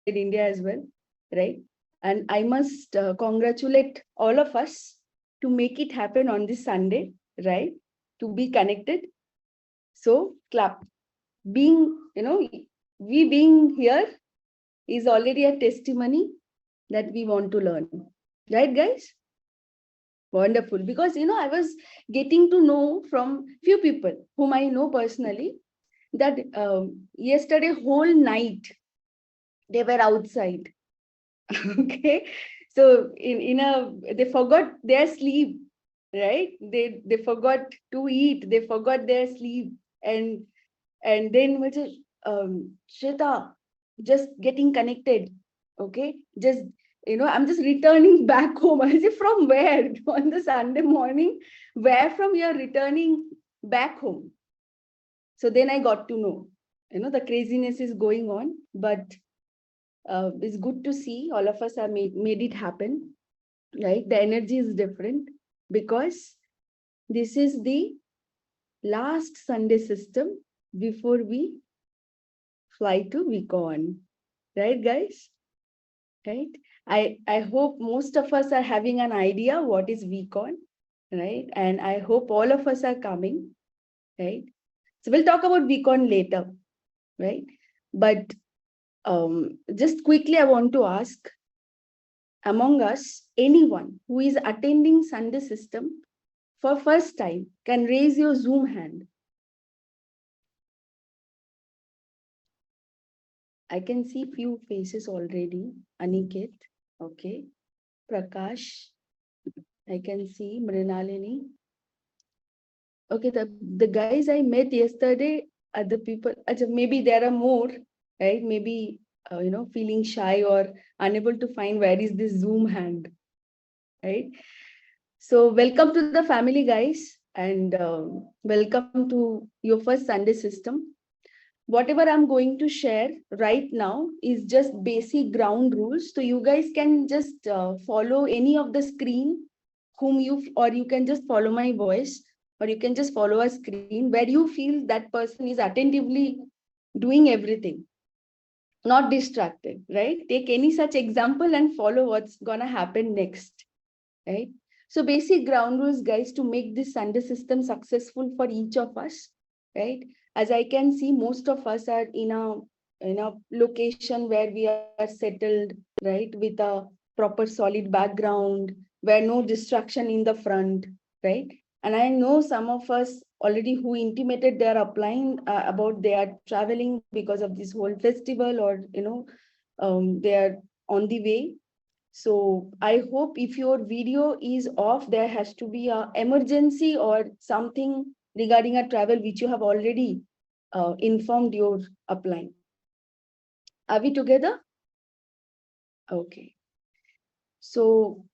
India as well, right? And I must congratulate all of us to make it happen on this Sunday, right? To be connected. So clap. Being, we being here is already a testimony that we want to learn. Right, guys? Wonderful. Because, I was getting to know from few people whom I know personally that yesterday whole night they were outside. Okay. So they forgot their sleep, right? They forgot to eat, they forgot their sleep. And then Shweta, just getting connected. Okay. I'm just returning back home. I say, from where? On the Sunday morning, where from you're returning back home? So then I got to know, the craziness is going on, but it's good to see all of us have made it happen, right? The energy is different because this is the last Sunday system before we fly to Vicon, right, guys? Right? I hope most of us are having an idea what is Vicon, right? And I hope all of us are coming, right? So we'll talk about Vicon later, right? But just quickly, I want to ask, among us, anyone who is attending Sunday system for first time can raise your Zoom hand. I can see few faces already. Aniket, okay. Prakash, I can see Mrinalini. Okay, the guys I met yesterday are the people, maybe there are more, right? Maybe, feeling shy or unable to find where is this Zoom hand, right? So welcome to the family, guys, and welcome to your first Sunday system. Whatever I'm going to share right now is just basic ground rules. So you guys can just follow any of the screen or you can just follow my voice, or you can just follow a screen where you feel that person is attentively doing everything, not distracted, right? Take any such example and follow what's gonna happen next, right? So basic ground rules, guys, to make this Sunday system successful for each of us, right? As I can see, most of us are in a location where we are settled, right, with a proper solid background, where no distraction in the front, right? And I know some of us already who intimated they are applying about they are traveling because of this whole festival, or they are on the way. So I hope if your video is off, there has to be a emergency or something regarding a travel which you have already informed your upline. Are we together? Okay. So,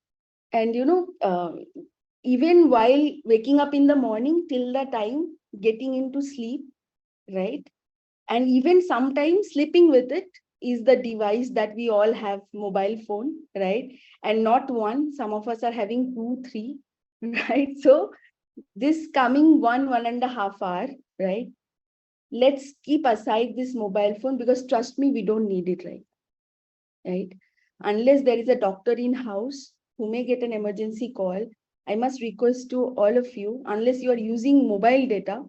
and even while waking up in the morning till the time getting into sleep, right? And even sometimes sleeping with it is the device that we all have, mobile phone, right? And not one, some of us are having 2 3, right? So this coming 1.5 hour, right, let's keep aside this mobile phone, because trust me, we don't need it, right? Unless there is a doctor in house who may get an emergency call, I must request to all of you, unless you are using mobile data,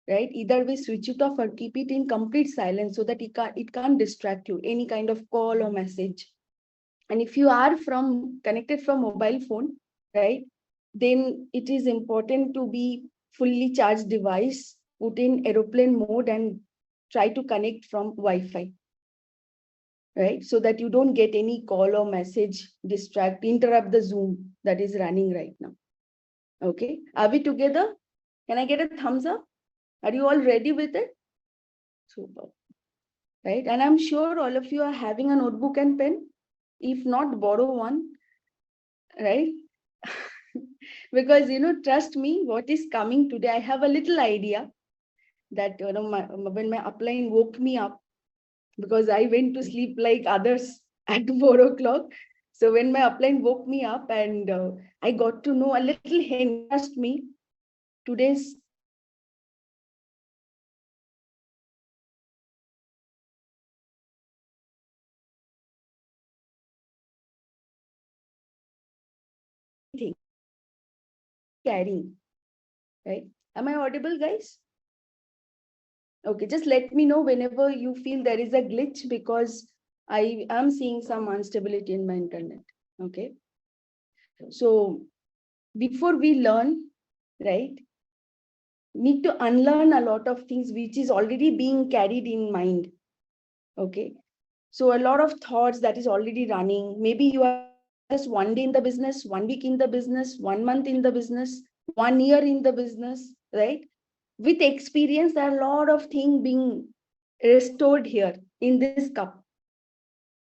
right, either we switch it off or keep it in complete silence so that it can't distract you, any kind of call or message. And if you are connected from mobile phone, right, then it is important to be fully charged device, put in aeroplane mode, and try to connect from Wi-Fi, right? So that you don't get any call or message, interrupt the Zoom that is running right now. Okay, are we together? Can I get a thumbs up? Are you all ready with it? Super, right? And I'm sure all of you are having a notebook and pen. If not, borrow one, right? Because, trust me, what is coming today, I have a little idea that, when my upline woke me up, because I went to sleep like others at 4 o'clock. So when my upline woke me up and I got to know a little hint, trust me, today's carrying, right? Am I audible, guys? Okay, just let me know whenever you feel there is a glitch, because I am seeing some instability in my internet. Okay. So before we learn, right, need to unlearn a lot of things which is already being carried in mind. Okay. So a lot of thoughts that is already running. Maybe you are just 1 day in the business, 1 week in the business, 1 month in the business, 1 year in the business, right? With experience, there are a lot of things being restored here in this cup,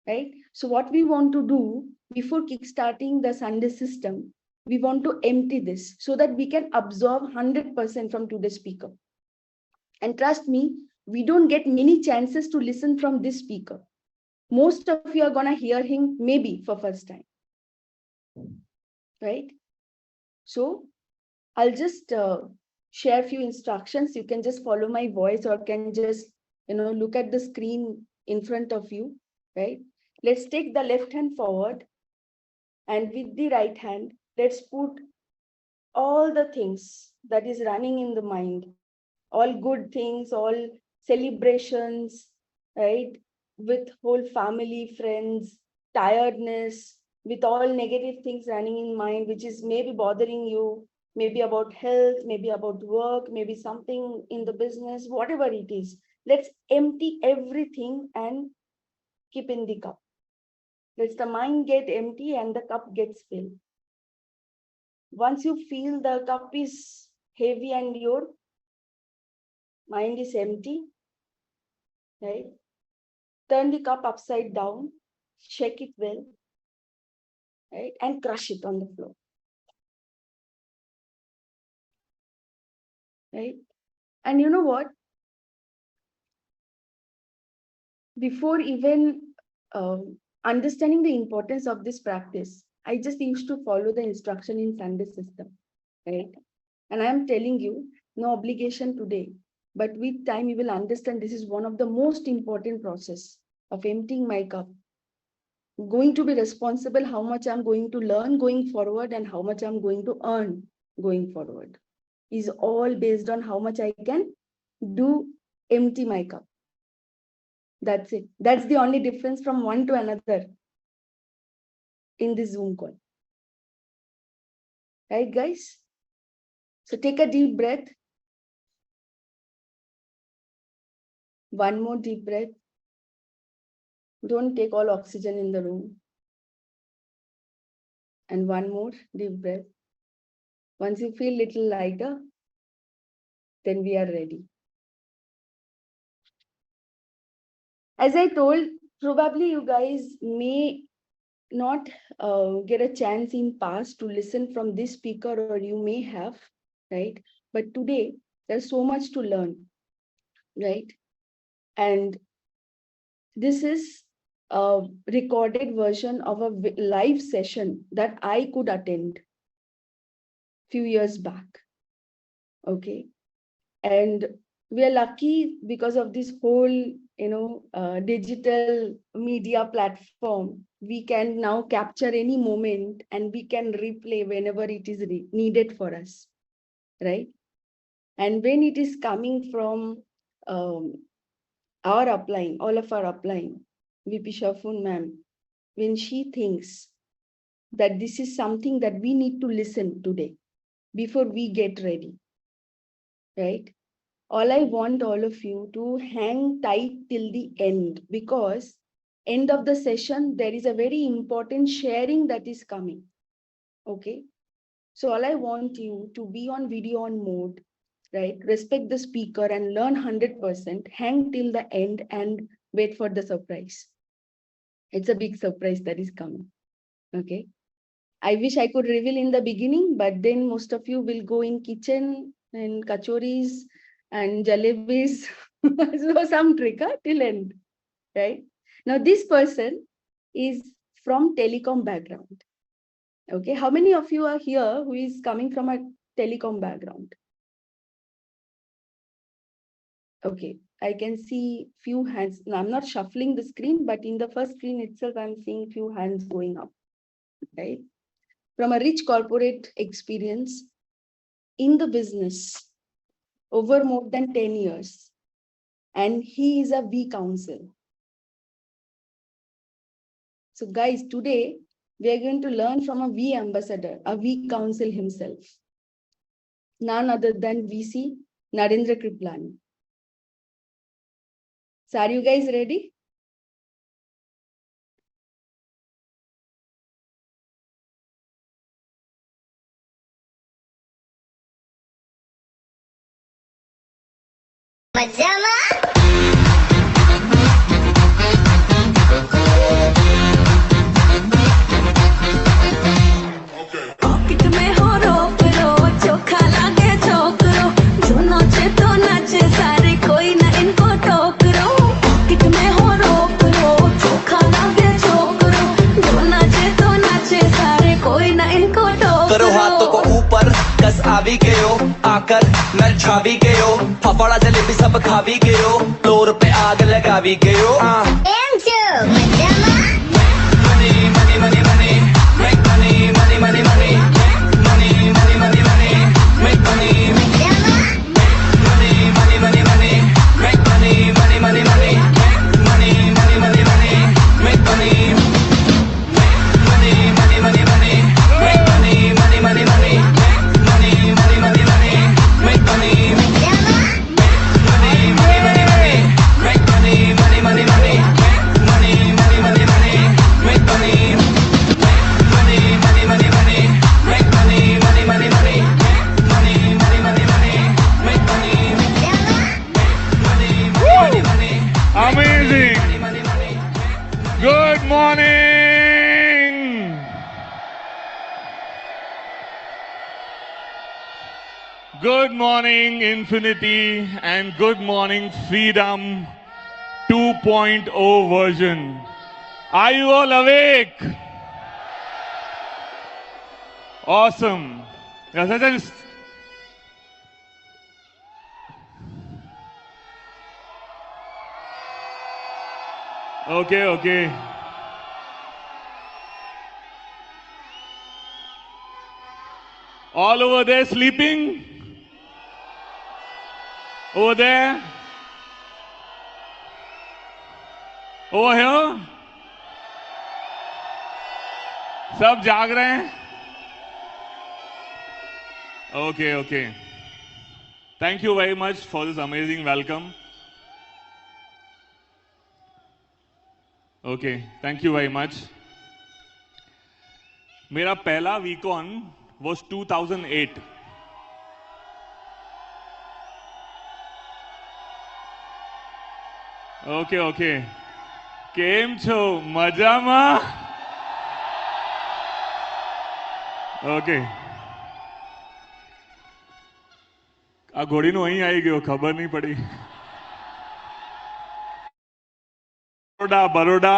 right? So what we want to do before kickstarting the Sunday system, we want to empty this so that we can absorb 100% from today's speaker. And trust me, we don't get many chances to listen from this speaker. Most of you are going to hear him maybe for first time, right? So I'll just share a few instructions. You can just follow my voice or can just, look at the screen in front of you, right? Let's take the left hand forward, and with the right hand, let's put all the things that is running in the mind, all good things, all celebrations, right? With whole family, friends, tiredness, with all negative things running in mind, which is maybe bothering you, maybe about health, maybe about work, maybe something in the business, whatever it is. Let's empty everything and keep in the cup. Let the mind get empty and the cup gets filled. Once you feel the cup is heavy and your mind is empty, right? Turn the cup upside down, shake it well, right? And crush it on the floor, right? And you know what? Before even understanding the importance of this practice, I just used to follow the instruction in Sunday system, right? And I am telling you, no obligation today, but with time you will understand this is one of the most important process of emptying my cup. Going to be responsible how much I'm going to learn going forward and how much I'm going to earn going forward is all based on how much I can do empty my cup. That's it. That's the only difference from one to another in this Zoom call. Right, guys? So take a deep breath. One more deep breath. Don't take all oxygen in the room. And one more deep breath. Once you feel little lighter, then we are ready. As I told, probably you guys may not get a chance in past to listen from this speaker, or you may have, right? But today, there's so much to learn, right? And this is a recorded version of a live session that I could attend few years back, okay? And we are lucky because of this whole, digital media platform. We can now capture any moment and we can replay whenever it is needed for us, right? And when it is coming from our upline, all of our upline, VP Shafun ma'am, when she thinks that this is something that we need to listen today before we get ready, right? All I want all of you to hang tight till the end, because end of the session, there is a very important sharing that is coming. Okay. So all I want you to be on video on mode, right? Respect the speaker and learn 100%, hang till the end and wait for the surprise. It's a big surprise that is coming. Okay. I wish I could reveal in the beginning, but then most of you will go in kitchen and kachoris and jalebis. So some trick till end, right? Now this person is from telecom background. Okay, how many of you are here who is coming from a telecom background? Okay, I can see few hands. Now I'm not shuffling the screen, but in the first screen itself, I'm seeing few hands going up, right? From a rich corporate experience, in the business over more than 10 years, and he is a V Council. So guys, today we are going to learn from a V ambassador, a V Council himself, none other than VC Narendra Kriplani. So are you guys ready? करो हाथों को ऊपर कस आवी गयो आकर मैं छा भी गयो फफड़ा जलेबी सब खा भी गयो फ्लोर पे आग लगा भी गयो money money money money make money money money money money money money money make money money money money money make money money money money money money money money make money money money money money make money money money money money money money money make money money money money money make money money money money money money money money make money money money money money make money money money money money money money money make money money money money amazing good morning Good morning, Infinity, and good morning, Freedom 2.0 version. Are you all awake? Awesome. Yes, yes. Okay, okay. All over there sleeping? Over there? Over here? सब जाग रहे हैं? Okay, okay. Thank you very much for this amazing welcome. Okay, thank you very much. मेरा पहला VCon was 2008. Okay, okay. કેમ છો મજામાં? Okay. આ ઘોડીનું અહીં આવી ગયો ખબર નહીં પડી. Baroda Baroda.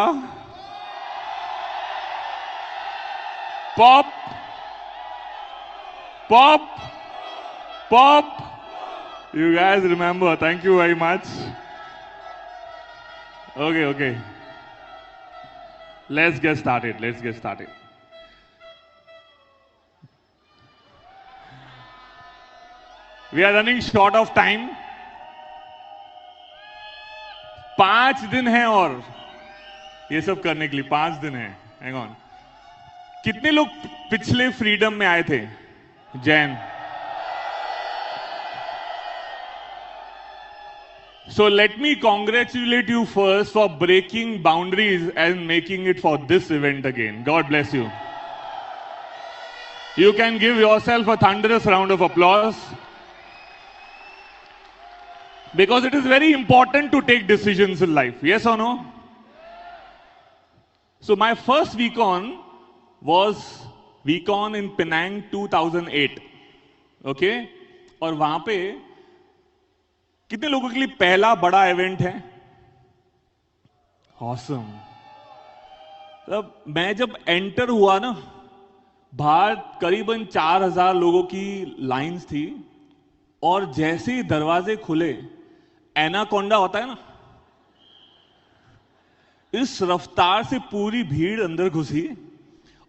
Pop. Pop. Pop. You guys remember. Thank you very much. Okay, okay. Let's get started. Let's get started. We are running short of time. 5 दिन हैं और ये सब करने के लिए 5 दिन हैं. Hang on. कितने लोग पिछले फ्रीडम में आए थे? Jain. So let me congratulate you first for breaking boundaries and making it for this event again. God bless you. You can give yourself a thunderous round of applause. Because it is very important to take decisions in life. Yes or no? So my first VCon was VCon in Penang 2008. Okay? और वहां पे कितने लोगों के लिए पहला बड़ा event है? Awesome. तब मैं जब एंटर हुआ ना, बाहर करीबन 4000 लोगों की लाइंस थी और जैसे ही दरवाजे खुले, एनाकोंडा होता है ना, इस रफ्तार से पूरी भीड़ अंदर घुसी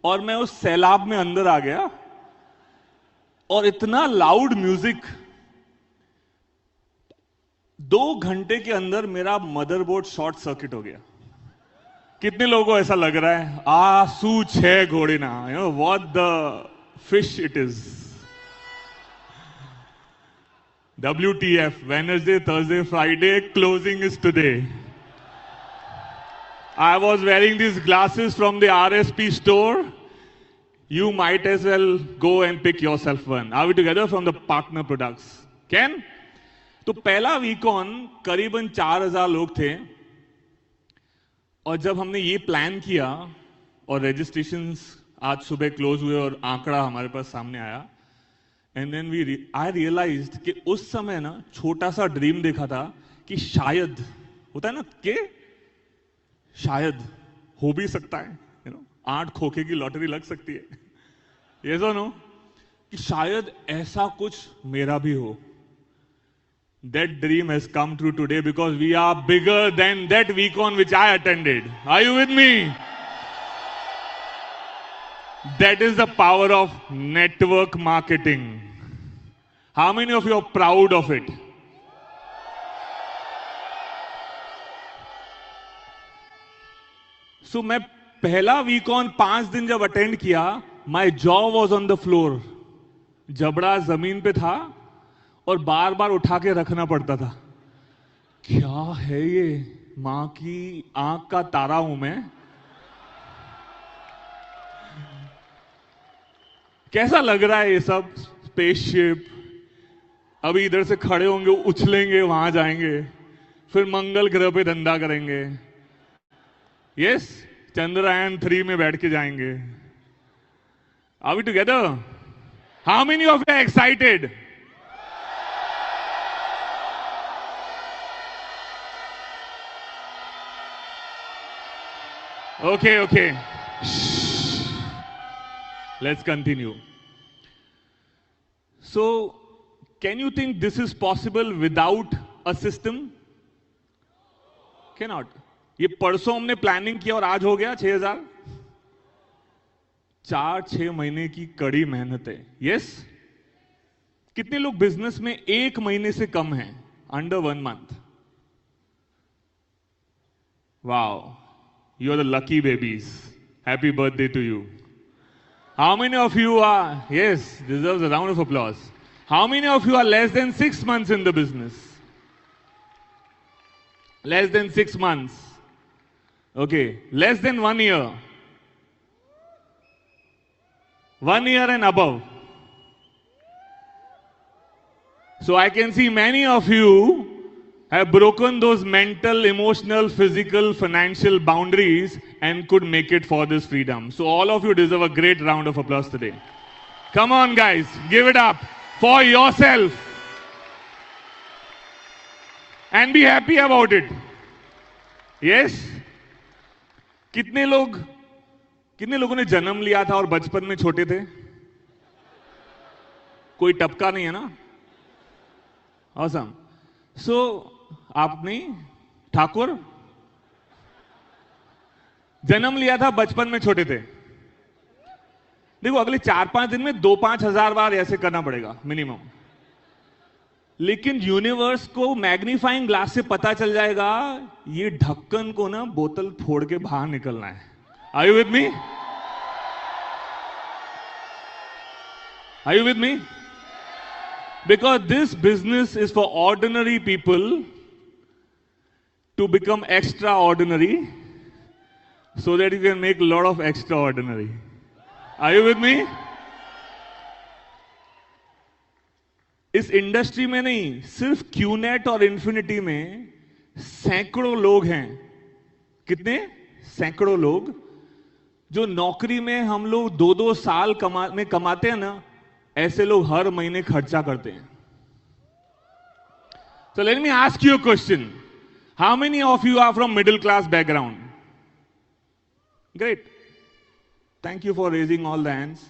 और मैं उस सैलाब में अंदर आ गया और इतना लाउड म्यूजिक, 2 घंटे के अंदर मेरा मदरबोर्ड शॉर्ट सर्किट हो गया। कितने लोगों को ऐसा लग रहा है आंसू छह घोड़े ना, you know what the fish it is. WTF, Wednesday, Thursday, Friday, closing is today. I was wearing these glasses from the RSP store. You might as well go and pick yourself one. Are we together from the partner products? Can? तो पहला वीकॉन करीबन 4000 लोग थे, और जब हमने ये plan किया और रजिस्ट्रेशंस आज सुबह क्लोज हुए और आंकड़ा हमारे पास सामने आया, एंड देन आई रियलाइज्ड कि उस समय ना छोटा सा ड्रीम देखा था कि शायद, होता है ना कि शायद हो भी सकता है, यू नो 8 खोखे की लॉटरी लग सकती है, ये सो नो, कि शायद ऐसा कुछ मेरा भी हो। That dream has come true today because we are bigger than that weekon which I attended. Are you with me? That is the power of network marketing. How many of you are proud of it? So मैं पहला वीकॉन 5 दिन जब attend किया, my jaw was on the floor. जबड़ा जमीन पे था और बार बार उठा के रखना पड़ता था। क्या है ये, मां की आंख का तारा हूं मैं? कैसा लग रहा है ये सब? स्पेसशिप, अभी इधर से खड़े होंगे, उछलेंगे, वहां जाएंगे, फिर मंगल ग्रह पे धंधा करेंगे, यस, चंद्रयान 3 में बैठ के जाएंगे। Are we together? How many of you are excited? Okay. Shh. Let's continue. So, can you think this is possible without a system? Cannot. ये परसों हमने प्लानिंग किया और आज हो गया 6000। 4-6 महीने की कड़ी मेहनत है। यस? कितने लोग बिजनेस में 1 महीने से कम हैं? Under 1 month. Wow, you are the lucky babies. Happy birthday to you. How many of you are, yes, deserves a round of applause. How many of you are less than 6 months in the business? Less than 6 months. Okay, less than 1 year. 1 year and above. So I can see many of you have broken those mental, emotional, physical, financial boundaries and could make it for this freedom. So all of you deserve a great round of applause today. Come on guys, give it up for yourself and be happy about it. Yes? कितने लोगों ने जन्म लिया था और बचपन में छोटे थे? कोई टपका नहीं है ना? Awesome. So आप नहीं, ठाकुर जन्म लिया था, बचपन में छोटे थे। देखो अगले 4-5 दिन में 2-5 हजार बार ऐसे करना पड़ेगा मिनिमम, लेकिन यूनिवर्स को मैग्नीफाइंग ग्लास से पता चल जाएगा ये ढक्कन को ना बोतल फोड़ के बाहर निकलना है। Are you with me? Are you with me? Because this business is for ordinary people to become extraordinary so that you can make a lot of extraordinary. Are you with me? इस industry में नहीं, सिर्फ QNet और infinity में सैकड़ों लोग हैं। कितने? सैकड़ों लोग जो नौकरी में हम लोग 2-2 साल कमाते हैं ना, ऐसे लोग हर महीने खर्चा करते हैं। So let me ask you a question. How many of you are from middle class background? Great. Thank you for raising all the hands.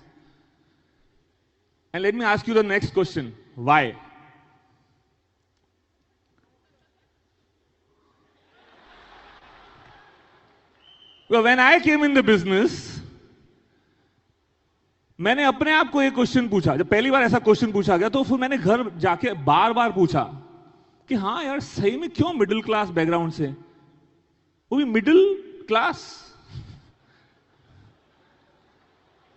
And let me ask you the next question. Why? Well, when I came in the business, मैंने अपने आप को एक question पूछा, जब पहली बार ऐसा question पूछा गया तो फिर मैंने घर जाके बार बार पूछा कि हाँ यार सही में क्यों मिडिल क्लास बैकग्राउंड से, वो भी middle class,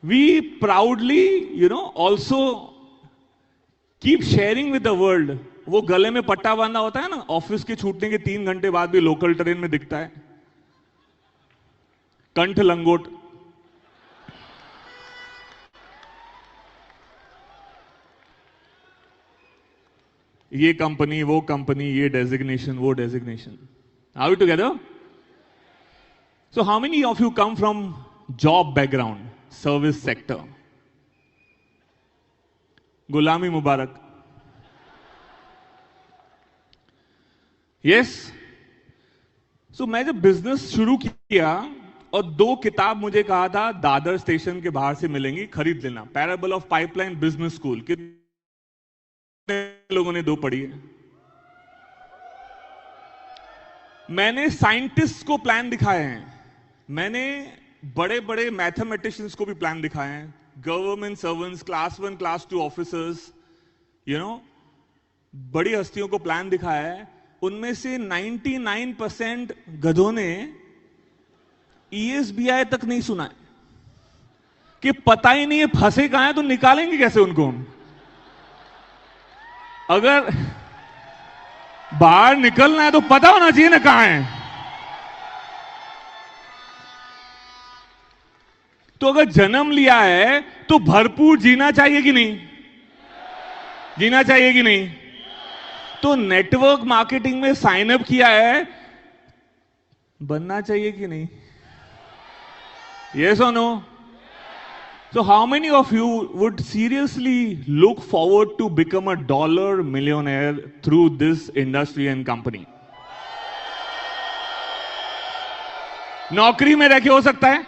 we proudly also keep sharing with the world. वो गले में पट्टा बांधा होता है ना, ऑफिस के छूटने के 3 घंटे बाद भी लोकल ट्रेन में दिखता है, कंठ लंगोट। ये कंपनी, वो कंपनी, ये डेजिग्नेशन, वो designation. Are we together? So how many of you come from job background, service sector? गुलामी मुबारक। यस। सो मैं जब बिजनेस शुरू किया और 2 किताब मुझे कहा था दादर स्टेशन के बाहर से मिलेंगी, खरीद लेना। Parable of pipeline business school, कितने लोगों ने 2 पढ़ी है? मैंने साइंटिस्ट को प्लान दिखाए हैं, मैंने बड़े बड़े मैथमेटिशियंस को भी प्लान दिखाए हैं, government servants, class 1 class 2 officers, बड़ी हस्तियों को प्लान दिखाया है। उनमें से 99% गधों ने ESBI तक नहीं सुना है, कि पता ही नहीं है फंसे कहां है, तो निकालेंगे कैसे उनको? अगर बाहर निकलना है तो पता होना चाहिए ना कहां है। तो अगर जन्म लिया है तो भरपूर जीना चाहिए कि नहीं? जीना चाहिए कि नहीं? तो नेटवर्क मार्केटिंग में साइन अप किया है, बनना चाहिए कि नहीं? Yes or no? So how many of you would seriously look forward to become a dollar millionaire through this industry and company? नौकरी में रह के हो सकता है?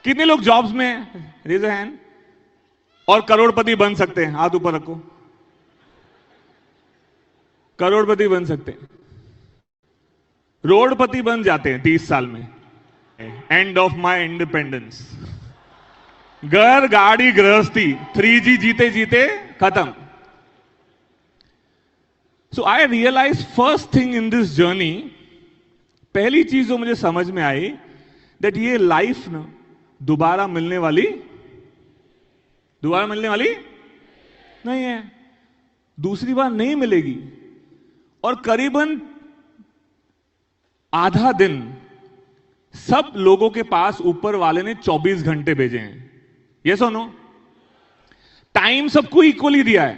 कितने लोग जॉब्स में हैं? Raise a hand. और करोड़पति बन सकते हैं? हाथ ऊपर रखो। करोड़पति बन सकते हैं, रोडपति बन जाते हैं 30 साल में। End of my independence. घर गाड़ी गृहस्थी 3G जीते जीते खत्म। So I realize first thing in this journey, पहली चीज जो मुझे समझ में आई, दैट ये लाइफ ना दोबारा मिलने वाली नहीं है, दूसरी बार नहीं मिलेगी। और करीबन आधा दिन सब लोगों के पास ऊपर वाले ने 24 घंटे भेजे हैं। यस और नो? टाइम सबको इक्वली दिया है,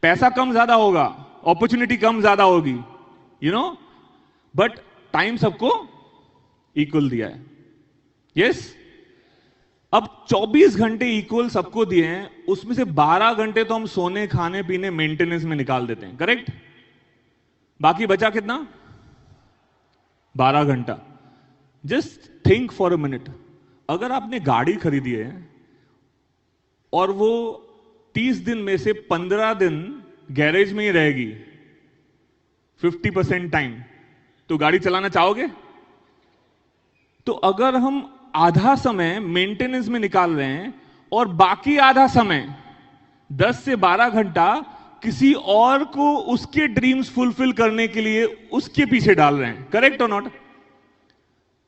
पैसा कम ज्यादा होगा, अपॉर्चुनिटी कम ज्यादा होगी, बट टाइम सबको इक्वल दिया है। यस? अब 24 घंटे इक्वल सबको दिए हैं, उसमें से 12 घंटे तो हम सोने, खाने, पीने, मेंटेनेंस में निकाल देते हैं, करेक्ट? बाकी बचा कितना? 12 घंटा। Just think for a minute, अगर आपने गाड़ी खरीदी है और वो 30 दिन में से 15 दिन गैरेज में ही रहेगी 50% टाइम, तो गाड़ी चलाना चाहोगे? तो अगर हम आधा समय मेंटेनेंस में निकाल रहे हैं और बाकी आधा समय 10 से 12 घंटा किसी और को उसके ड्रीम्स फुलफिल करने के लिए उसके पीछे डाल रहे हैं, करेक्ट और नॉट?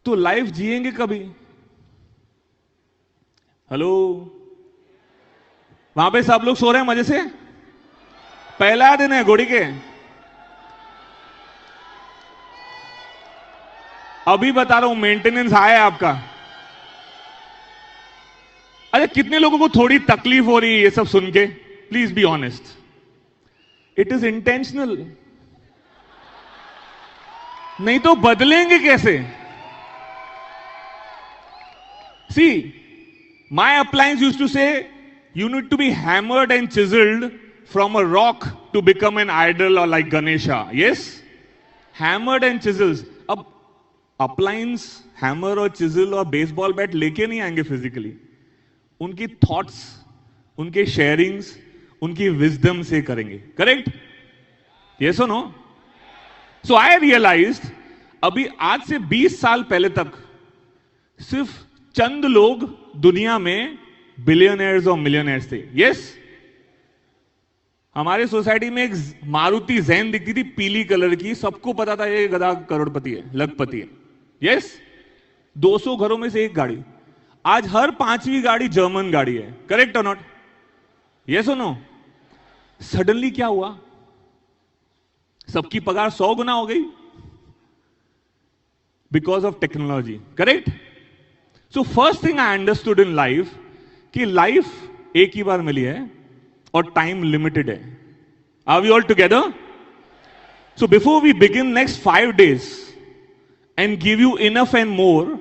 तो लाइफ जिएंगे कभी? हेलो, वहां पे सब लोग सो रहे हैं मजे से? पहला दिन है घोड़ी के। अभी बता रहा हूं, मेंटेनेंस आया है आपका। अरे कितने लोगों को थोड़ी तकलीफ हो रही है ये सब सुन के? Please be honest. It is intentional, नहीं तो बदलेंगे कैसे? See, my appliance used to say, you need to be hammered and chiseled from a rock to become an idol or like Ganesha. Yes? Hammered and chisels. अब appliance, hammer और chisel और baseball bat लेके नहीं आएंगे physically. उनकी thoughts, उनके sharings, उनकी wisdom से करेंगे. Correct? Yes or no? So I realized, अभी आज से 20 साल पहले तक सिर्फ चंद लोग दुनिया में बिलियनर्स और मिलियनर्स थे। यस, हमारे सोसाइटी में एक मारुति जैन दिखती थी पीली कलर की, सबको पता था ये गधा करोड़पति है, लखपति है। यस, 200 घरों में से एक गाड़ी। आज हर 5वीं गाड़ी जर्मन गाड़ी है। करेक्ट और नॉट? यस और नो? सडनली क्या हुआ? सबकी पगार 100 गुना हो गई because of technology. Correct? So first thing I understood in life कि लाइफ एक ही बार मिली है और टाइम लिमिटेड है। Are we all together? So before we begin next 5 days and give you enough and more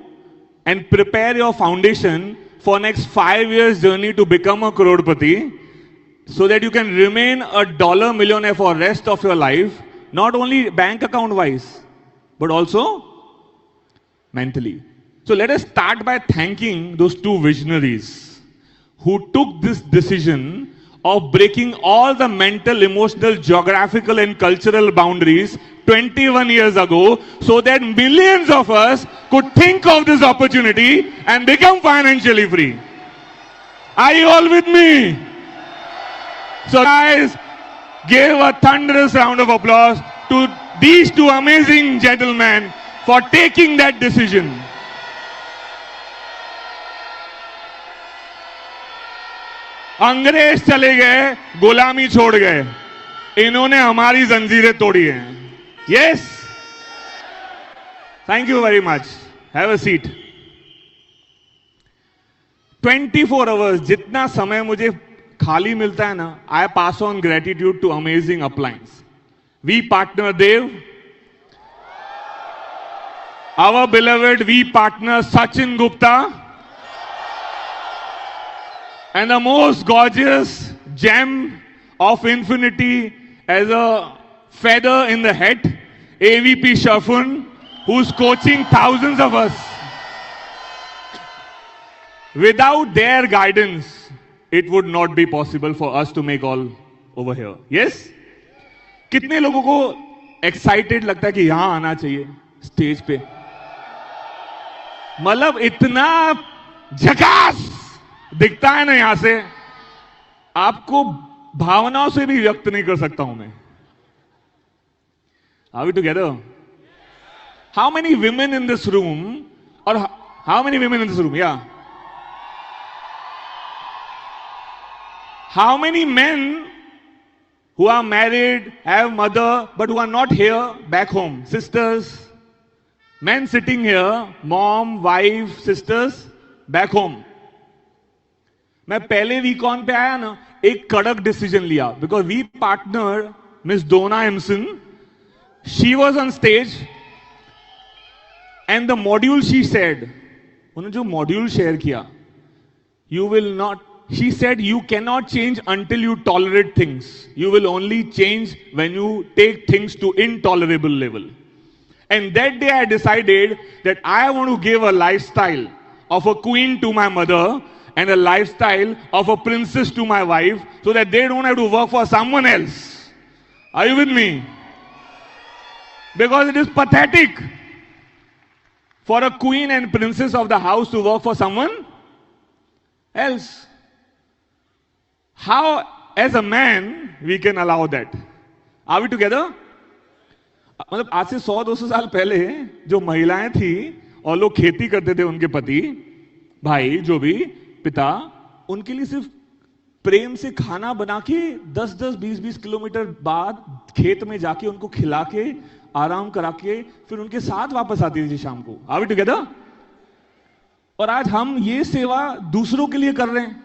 and prepare your foundation for next 5 years journey to become a crorepati, so that you can remain a dollar millionaire for rest of your life, not only bank account wise but also mentally. So let us start by thanking those 2 visionaries who took this decision of breaking all the mental, emotional, geographical and cultural boundaries 21 years ago, so that millions of us could think of this opportunity and become financially free. Are you all with me? So guys, give a thunderous round of applause to these 2 amazing gentlemen for taking that decision. अंग्रेज चले गए, गुलामी छोड़ गए, इन्होंने हमारी जंजीरें तोड़ी हैं। Yes, thank you very much, have a seat. 24 hours जितना समय मुझे खाली मिलता है ना, I pass on gratitude to amazing appliance. V partner Dev, our beloved V partner Sachin Gupta, and the most gorgeous gem of infinity as a feather in the hat, AVP Shafun, who's coaching thousands of us. Without their guidance, it would not be possible for us to make all over here. Yes? कितने लोगों को excited लगता है कि यहां आना चाहिए stage पे? मतलब इतना झकास दिखता है ना यहां से, आपको भावनाओं से भी व्यक्त नहीं कर सकता हूं मैं। Are we together? How many women in this room, or how many women in this room? Yeah. How many men who are married, have mother, but who are not here back home? Sisters, men sitting here, mom, wife, sisters, back home. मैं पहले वीकॉन पे आया ना, एक कड़क decision लिया, because we partner miss Donna Emerson, she was on stage and the module she said, उन्होंने जो मॉड्यूल शेयर किया, you will not, she said you can not change until you tolerate things, you will only change when you take things to intolerable level. And that day I decided that I want to give a lifestyle of a queen to my mother and a lifestyle of a princess to my wife, so that they don't have to work for someone else. Are you with me? Because it is pathetic for a queen and princess of the house to work for someone else. How, as a man, we can allow that? Are we together? मतलब आज से 100-200 साल पहले जो महिलाएं थी और लोग खेती करते थे, उनके पति, भाई, जो भी पिता, उनके लिए सिर्फ प्रेम से खाना बना के 10-10, 20-20 किलोमीटर बाद खेत में जाके उनको खिला के आराम करा के फिर उनके साथ वापस आती थी शाम को। Are we together? और आज हम ये सेवा दूसरों के लिए कर रहे हैं,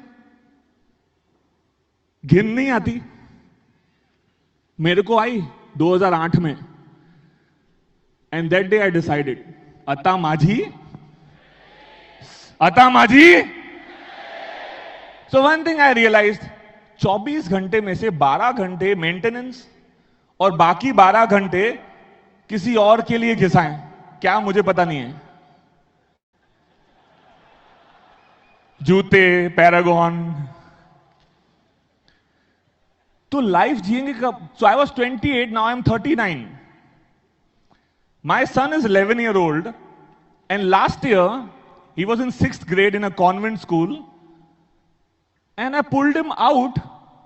घिन नहीं आती? मेरे को आई 2008 में, and that day I decided, अता माझी, अता माझी। So one thing I realized, 24 घंटे में से 12 घंटे मेंटेनेंस और बाकी 12 घंटे किसी और के लिए घिसाएं, क्या मुझे पता नहीं है। जूते, पैरागॉन, तो लाइफ जिएंगे कब? So I was 28, now I'm 39. My son is 11 year old, and last year He was in 6th grade in a convent school. And I pulled him out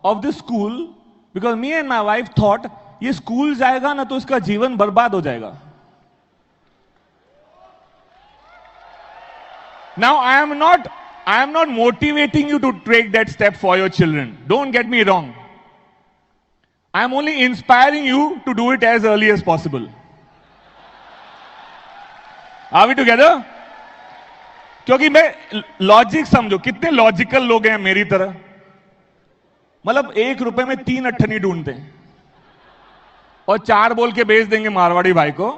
of the school because me and my wife thought ये school जाएगा ना तो इसका जीवन बर्बाद हो जाएगा. Now I am not motivating you to take that step for your children. Don't get me wrong. I am only inspiring you to do it as early as possible. Are we together? क्योंकि मैं logic समझो, कितने logical लोग हैं मेरी तरह. मतलब 1 रुपए में 3 अट्ठनी ढूंढते हैं और 4 बोल के बेच देंगे मारवाड़ी भाई को,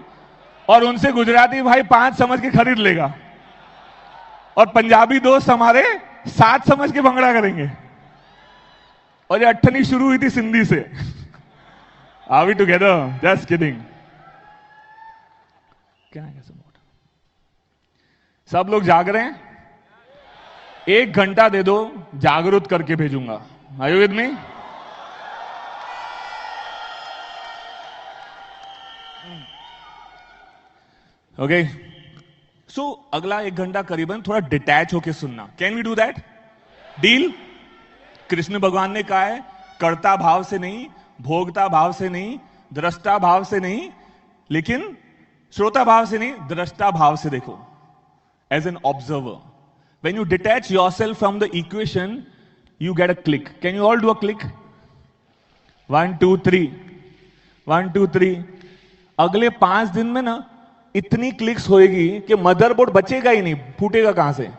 और उनसे गुजराती भाई 5 समझ के खरीद लेगा, और पंजाबी दोस्त हमारे 7 समझ के भंगड़ा करेंगे. और ये अट्ठनी शुरू हुई थी सिंधी से. Are we together? Just kidding. क्या है सब? सब लोग जाग रहे हैं? 1 घंटा दे दो, जागरूक करके भेजूंगा. Are you with me? Okay. So अगला 1 घंटा करीबन थोड़ा डिटैच होके सुनना. Can we do that? Deal? Krishna भगवान ने कहा है कर्ता भाव से नहीं, भोगता भाव से नहीं, दृष्टा भाव से नहीं, लेकिन श्रोता भाव से नहीं, दृष्टा भाव से देखो. As an observer. When you detach yourself from the equation, you get a click. Can you all do a click? 1, 2, 3. 1, 2, 3. अगले 5 दिन में ना इतनी क्लिक्स होएगी कि मदरबोर्ड बचेगा ही नहीं, फूटेगा कहां से?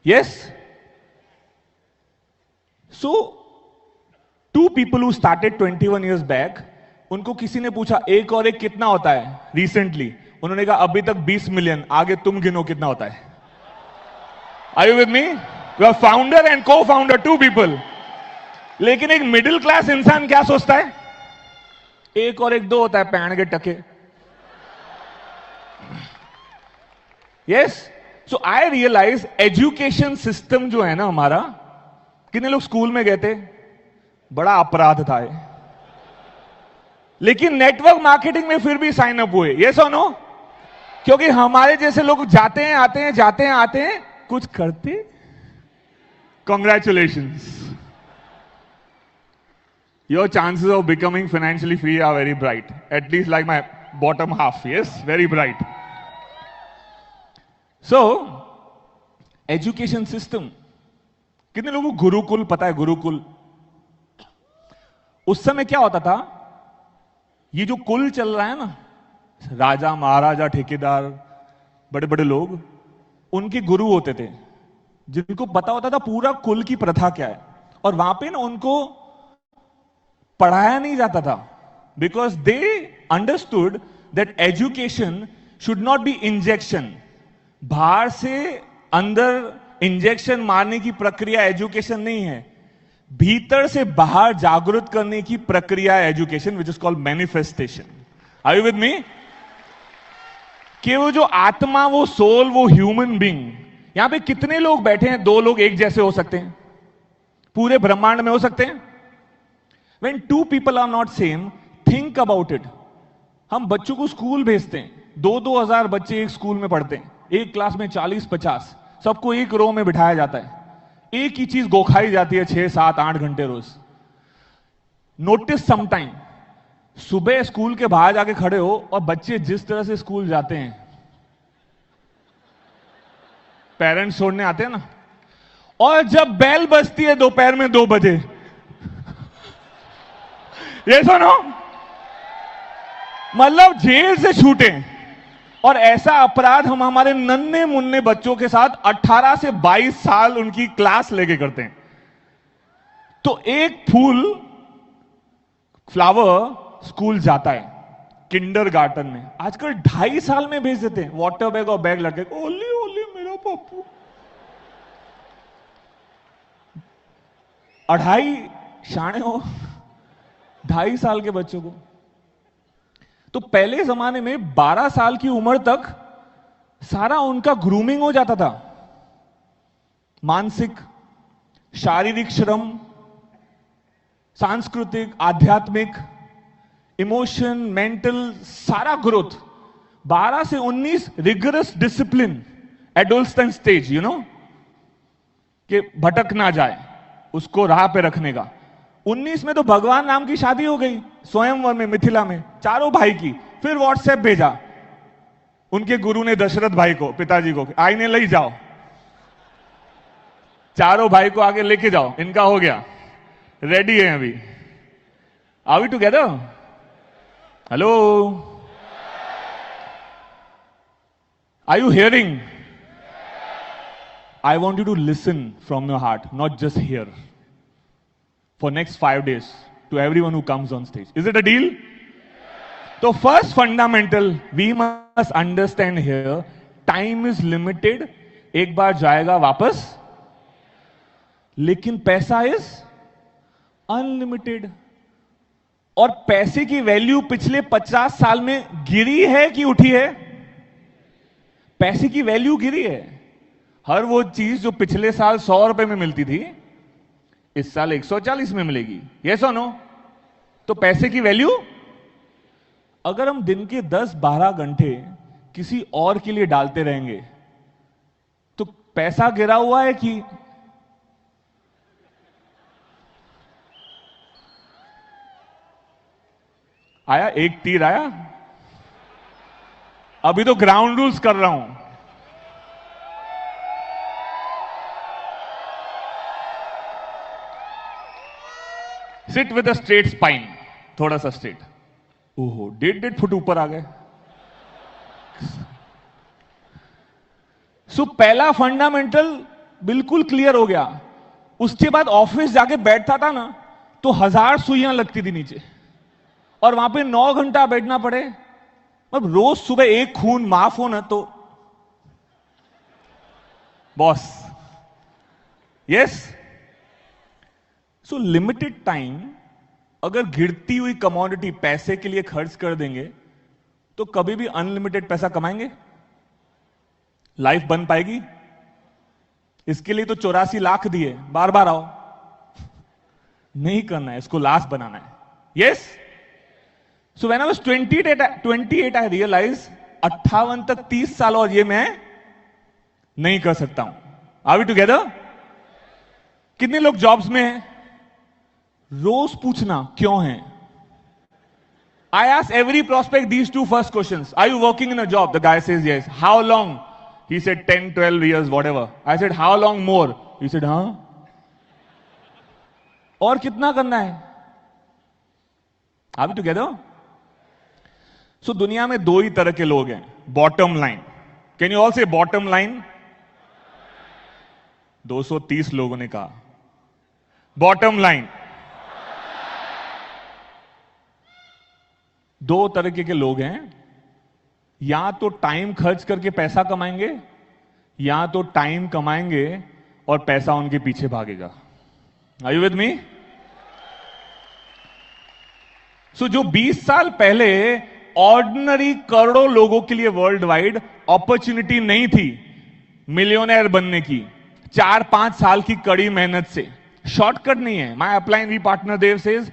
Yes? So, 2 people who started 21 years back, उनको किसी ने पूछा 1 और 1 कितना होता है रिसेंटली. उन्होंने कहा अभी तक 20 मिलियन. आगे तुम गिनो कितना होता है. Are you with me? You are founder and co-founder, 2 people. लेकिन एक मिडिल क्लास इंसान क्या सोचता है? 1 और 1 2 होता है, पैण के टके. Yes? So I realize education system जो है ना हमारा, कितने लोग स्कूल में गए थे? बड़ा अपराध था ये. लेकिन नेटवर्क मार्केटिंग में फिर भी साइन अप हुए. Yes or no? क्योंकि हमारे जैसे लोग जाते हैं आते हैं, जाते हैं आते हैं, कुछ करते. Congratulations. Your chances of becoming financially free are very bright. At least like my bottom half. Yes, very bright. So, education system. कितने लोगों को गुरुकुल पता है? गुरुकुल. उस समय क्या होता था? ये जो कुल चल रहा है ना, राजा महाराजा ठेकेदार बड़े बड़े लोग, उनके गुरु होते थे जिनको पता होता था पूरा कुल की प्रथा क्या है. और वहां पे ना उनको पढ़ाया नहीं जाता था, because they understood that education should not be injection. बाहर से अंदर इंजेक्शन मारने की प्रक्रिया एजुकेशन नहीं है. भीतर से बाहर जागरूक करने की प्रक्रिया education, which is called manifestation. Are you with me? कि वो जो आत्मा, वो सोल, वो ह्यूमन बीइंग. यहां पे कितने लोग बैठे हैं 2 लोग एक जैसे हो सकते हैं? पूरे ब्रह्मांड में हो सकते हैं? When 2 people are not same, think about it. हम बच्चों को स्कूल भेजते हैं, 2-2 हजार बच्चे एक स्कूल में पढ़ते हैं, एक क्लास में 40-50, सबको एक रो में बिठाया जाता है, एक ही चीज गोखाई जाती है 6-7-8 घंटे रोज. नोटिस समटाइम, सुबह स्कूल के बाहर जाके खड़े हो और बच्चे जिस तरह से स्कूल जाते हैं, पेरेंट्स छोड़ने आते हैं ना, और जब बेल बजती है दोपहर में 2 बजे, ये सुनो, मतलब जेल से छूटे. और ऐसा अपराध हम हमारे नन्हे मुन्ने बच्चों के साथ 18 से 22 साल उनकी क्लास लेके करते हैं. तो एक फूल, फ्लावर स्कूल जाता है किंडरगार्टन में, आजकल 2.5 साल में भेज देते हैं, वाटर बैग और बैग लगे, ओली ओली मेरा पप्पू. 2.5 शाणे हो 2.5 साल के बच्चों को. तो पहले जमाने में 12 साल की उम्र तक सारा उनका ग्रूमिंग हो जाता था. मानसिक, शारीरिक श्रम, सांस्कृतिक, आध्यात्मिक, इमोशन, मेंटल, सारा ग्रोथ 12 से 19 rigorous discipline, adolescent stage, you know, कि भटक ना जाए, उसको राह पे रखने का। 19 में तो भगवान राम की शादी हो गई स्वयंवर में, मिथिला में, चारों भाई की। फिर व्हाट्सएप भेजा उनके गुरु ने दशरथ भाई को, पिताजी को, आईने ले जाओ, चारों भाई को आगे लेके जाओ, इनका हो गया, रेडी है अभी। Are we together? Hello, are you hearing? I want you to listen from your heart, not just hear, for next 5 days to everyone who comes on stage. Is it a deal? So first fundamental we must understand here, time is limited, एक बार जाएगा वापस, लेकिन पैसा is unlimited। और पैसे की value पिछले 50 साल में गिरी है कि उठी है? पैसे की वैल्यू गिरी है। हर वो चीज जो पिछले साल 100 रुपए में मिलती थी, इस साल 140 में मिलेगी। यस और नो? तो पैसे की वैल्यू, अगर हम दिन के 10-12 घंटे किसी और के लिए डालते रहेंगे तो पैसा गिरा हुआ है कि आया? एक तीर आया। अभी तो ग्राउंड रूल्स कर रहा हूं। Sit with a straight spine, थोड़ा सा स्ट्रेट। ओहो, 1.5 फुट ऊपर आ गए। सो पहला फंडामेंटल बिल्कुल क्लियर हो गया। उसके बाद ऑफिस जाके बैठता था ना, तो 1000 सुइयां लगती थी नीचे, और वहां पे 9 घंटा बैठना पड़े। अब रोज सुबह एक खून माफ हो ना तो बॉस। यस, सो लिमिटेड टाइम अगर गिरती हुई कमोडिटी पैसे के लिए खर्च कर देंगे तो कभी भी अनलिमिटेड पैसा कमाएंगे? लाइफ बन पाएगी? इसके लिए तो 84 लाख दिए, बार बार आओ। नहीं करना है, इसको लास्ट बनाना है। Yes, so when I was 28 I realize 58 तक 30 साल और ये मैं नहीं कर सकता हूं। Are we together? कितने लोग जॉब्स में हैं? रोज पूछना क्यों है। I ask every prospect these 2 first questions. Are you working in a job? The guy says yes. How long? He said 10-12 years, whatever. I said how long more? He said हाँ। और कितना करना है? Are we together? So दुनिया में 2 ही तरह के लोग हैं। Bottom line, can you all से बॉटम लाइन? 230 लोगों ने कहा बॉटम लाइन। 2 तरीके के लोग हैं, या तो टाइम खर्च करके पैसा कमाएंगे, या तो टाइम कमाएंगे और पैसा उनके पीछे भागेगा। Are you with me? So जो 20 साल पहले ऑर्डिनरी करोड़ों लोगों के लिए वर्ल्ड वाइड अपॉर्चुनिटी नहीं थी मिलियनेयर बनने की, 4-5 साल की कड़ी मेहनत से, शॉर्टकट नहीं है। My upline V partner Dev says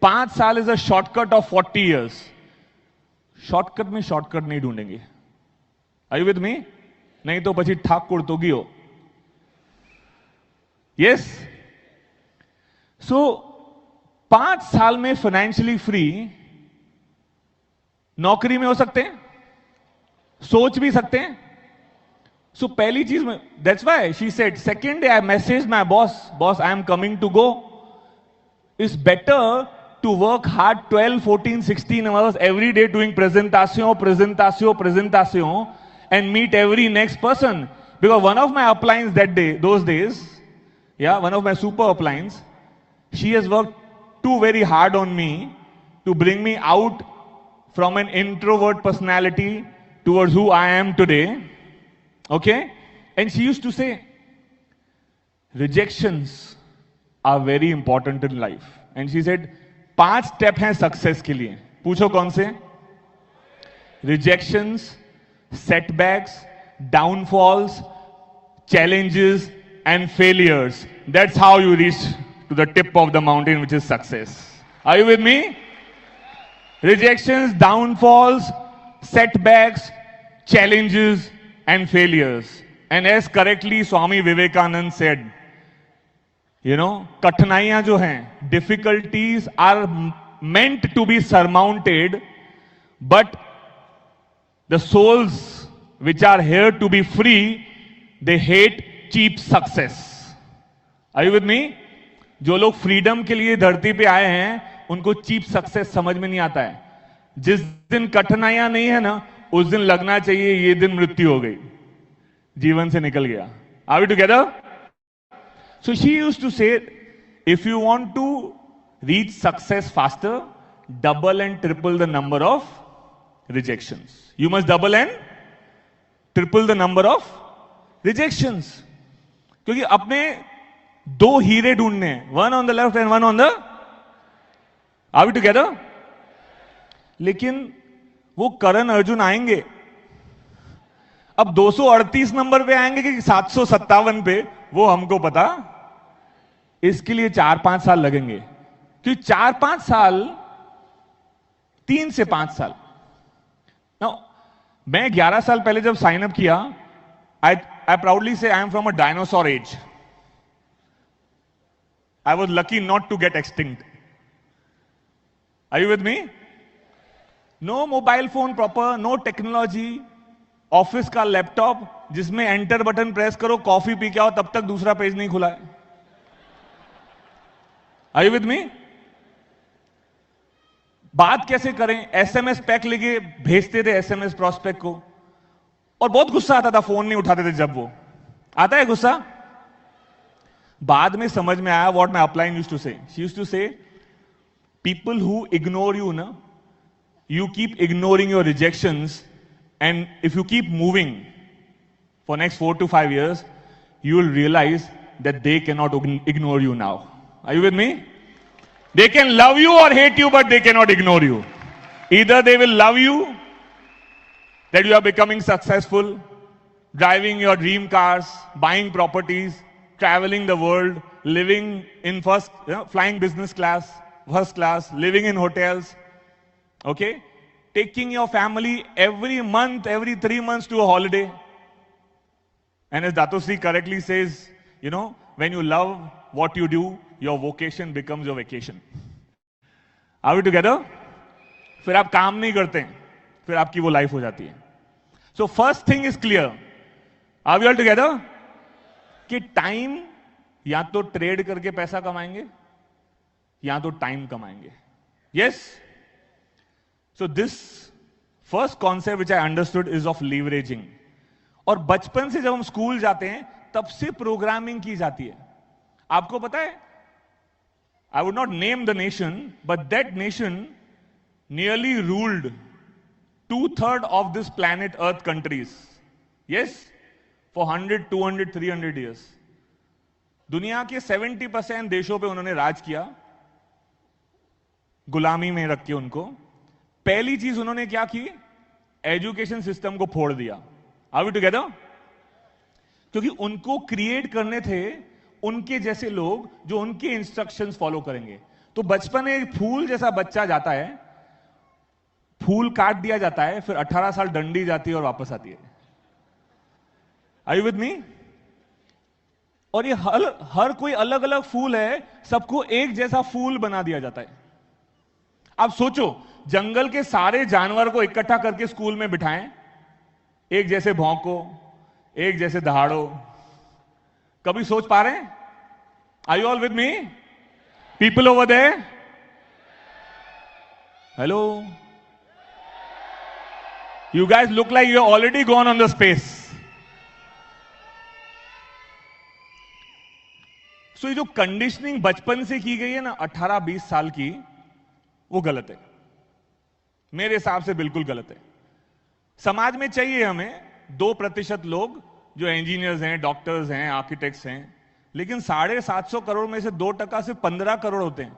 5 साल is a shortcut of 40 years। Shortcut में शॉर्टकट नहीं ढूंढेंगे। Are you with me? नहीं तो પછી ઠાકોર તો ગયો। यस, सो 5 साल में फाइनेंशियली फ्री नौकरी में हो सकते हैं, सोच भी सकते हैं। सो पहली चीज में, that's why she said second day I message my boss I am coming to go. It's better to work hard 12, 14, 16 hours every day doing presentation and meet every next person. Because one of my uplines those days, yeah, one of my super uplines, she has worked very hard on me to bring me out from an introvert personality towards who I am today. Okay? And she used to say, rejections are very important in life. And she said, 5 step हैं success के लिए। पूछो कौन से? Rejections, setbacks, downfalls, challenges and failures. That's how you reach to the tip of the mountain, which is success. Are you with me? Rejections, downfalls, setbacks, challenges, and failures. And as correctly Swami Vivekanand said, कठिनाइयां जो हैं, difficulties are meant to be surmounted, but the souls which are here to be free, they hate cheap success. Are you with me? जो लोग freedom के लिए धरती पे आए हैं उनको चीप सक्सेस समझ में नहीं आता है. जिस दिन कठिनाइयां नहीं है ना, उस दिन लगना चाहिए ये दिन मृत्यु हो गई, जीवन से निकल गया. Are we together? So she used to say, if you want to reach success faster, double and triple the number of rejections. You must double and triple the number of rejections. क्योंकि अपने दो हीरे ढूंढने हैं, one on the left and one on the. Are we together? लेकिन वो करण अर्जुन आएंगे, अब 238 नंबर पे आएंगे कि 757 पे, वो हमको पता. इसके लिए 4-5 साल लगेंगे, क्योंकि 4-5 साल, 3 से 5 साल. Now, मैं 11 साल पहले जब साइन अप किया, I proudly say I am from a dinosaur age. I was lucky not to get extinct. Are you with me? No mobile phone proper, no technology, office का लैपटॉप जिसमें enter button press करो, coffee P के आओ, तब तक दूसरा page नहीं खुला है. Are you with me? बात कैसे करें? एसएमएस पैक लेके भेजते थे एसएमएस प्रोस्पेक्ट को, और बहुत गुस्सा आता था, फोन नहीं उठाते थे जब वो. आता है गुस्सा? बाद में समझ में आया what my upline used to say. She used to say, people who ignore you ना, you keep ignoring your rejections, and if you keep moving for next 4 to 5 years, you will realize that they cannot ignore you now. Are you with me? They can love you or hate you, but they cannot ignore you. Either they will love you, that you are becoming successful, driving your dream cars, buying properties, traveling the world, living in flying business class, first class, living in hotels. Okay, taking your family every month, every 3 months to a holiday. And as Datosri correctly says, when you love what you do, your vocation becomes your vacation. Are we together? फिर आप काम नहीं करते, फिर आपकी वो life हो जाती है. So first thing is clear. Are we all together? कि टाइम या तो ट्रेड करके पैसा कमाएंगे या तो टाइम कमाएंगे. Yes? So this first concept which I understood is of leveraging. और बचपन से जब हम स्कूल जाते हैं तब से प्रोग्रामिंग की जाती है. आपको पता है, I would not name the nation, but that nation nearly ruled 2/3 of this planet Earth countries. Yes, for 100, 200, 300 years. दुनिया के 70% देशों पे उन्होंने राज किया, गुलामी में रख के उनको. पहली चीज उन्होंने क्या की? एजुकेशन सिस्टम को फोड़ दिया. Are we together? क्योंकि उनको क्रिएट करने थे उनके जैसे लोग जो उनके इंस्ट्रक्शंस फॉलो करेंगे. तो बचपन में फूल जैसा बच्चा जाता है, फूल काट दिया जाता है, फिर 18 साल डंडी जाती है और वापस आती है. Are you with me? और ये हर कोई अलग अलग फूल है, सबको एक जैसा फूल बना दिया जाता है. आप सोचो, जंगल के सारे जानवर को इकट्ठा करके स्कूल में बिठाएं, एक जैसे भौंको, एक जैसे दहाड़ो. कभी सोच पा रहे हैं? Are you all with me? People over there, hello, you guys look like you already gone on the space. So ये जो कंडीशनिंग बचपन से की गई है ना, 18-20 साल की, वो गलत है. मेरे हिसाब से बिल्कुल गलत है. समाज में चाहिए हमें 2% लोग जो इंजीनियर्स हैं, डॉक्टर्स हैं, आर्किटेक्ट्स हैं, लेकिन 750 करोड़ में से 2% से 15 करोड़ होते हैं.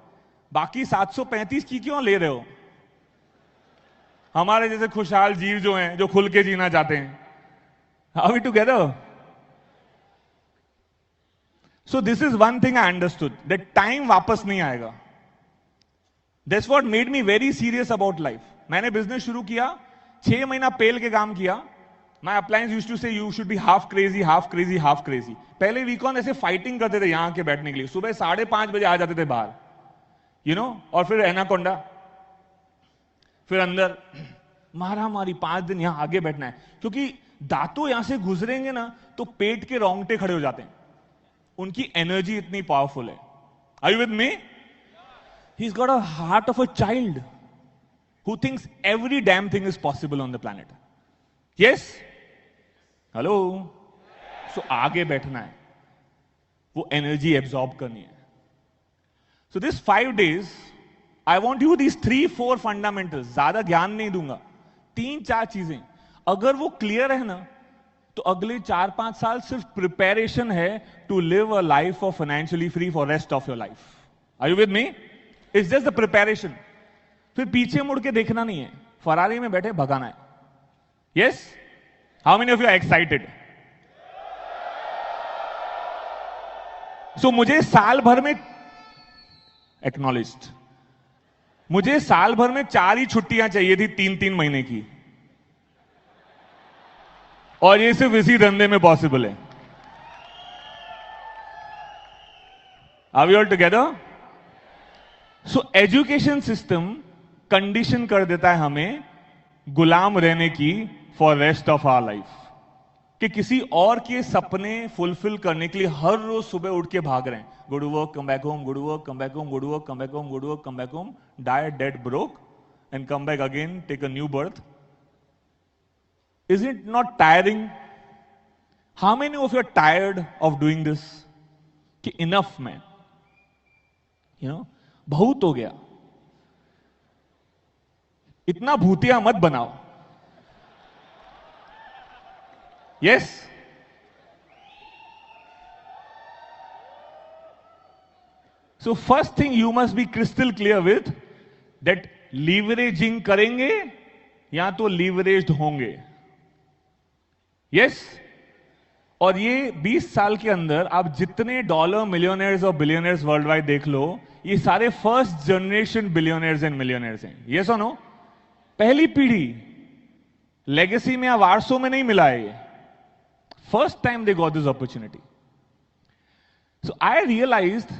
बाकी 735 की क्यों ले रहे हो? हमारे जैसे खुशहाल जीव जो हैं, जो खुल के जीना चाहते हैं. Are we together? So this is one thing I understood, that time वापस नहीं आएगा. That's what made me very serious about life. मैंने बिजनेस शुरू किया, 6 महीना पेल के काम किया. माई अप्लायंस यूज्ड टू से you should be half crazy half crazy half crazy. पहले वीकॉन ऐसे फाइटिंग करते थे यहां के बैठने के लिए. सुबह 5:30 बजे आ जाते थे बाहर, यू नो, और फिर एनाकोंडा, फिर अंदर मारा मारी. 5 दिन यहां आगे बैठना है, क्योंकि दांतों यहां से गुजरेंगे ना तो पेट के रोंगटे खड़े हो जाते हैं. उनकी एनर्जी इतनी पावरफुल है. Are you with me? He is got a heart of a child who thinks every damn thing is possible on the planet. Yes? Hello? So आगे बैठना है, वो एनर्जी एब्जॉर्ब करनी है. So this 5 days, I want you these 3-4 fundamentals. ज्यादा ज्ञान नहीं दूंगा, 3-4 चीजें अगर वो क्लियर है ना, तो अगले 4-5 साल सिर्फ प्रिपेरेशन है to live a life of financially free for rest of your life. Are you with me? It's just the preparation. फिर पीछे मुड़ के देखना नहीं है, फरारी में बैठे भगाना है. Yes? How many of you are excited? So मुझे साल भर में, एक्नॉलेज्ड, मुझे साल भर में 4 ही छुट्टियां चाहिए थी 3-3 महीने की, और ये सिर्फ इसी धंधे में पॉसिबल है. Are we all together? So education system condition कर देता है हमें गुलाम रहने की for rest of our life, कि किसी और के सपने फुलफिल करने के लिए हर रोज सुबह उठ के भाग रहे हैं. Go to work, come back home, go to work, come back home, go to work, come back home, go to work, come back home, die dead broke and come back again, take a new birth. Is it not tiring? How many of you are tired of doing this? कि enough man, you know, बहुत हो गया. इतना भूतिया मत बनाओ. Yes? So first thing you must be crystal clear with that leveraging करेंगे या तो लीवरेज्ड होंगे. यस? और ये 20 साल के अंदर आप जितने डॉलर मिलियनेयर्स और बिलियनेयर्स वर्ल्ड वाइड देख लो, ये सारे first generation billionaires and millionaires हैं. यस और नो? पहली पीढ़ी. लेगेसी में या वारसो में नहीं मिला है ये. First time they got this opportunity. So I realized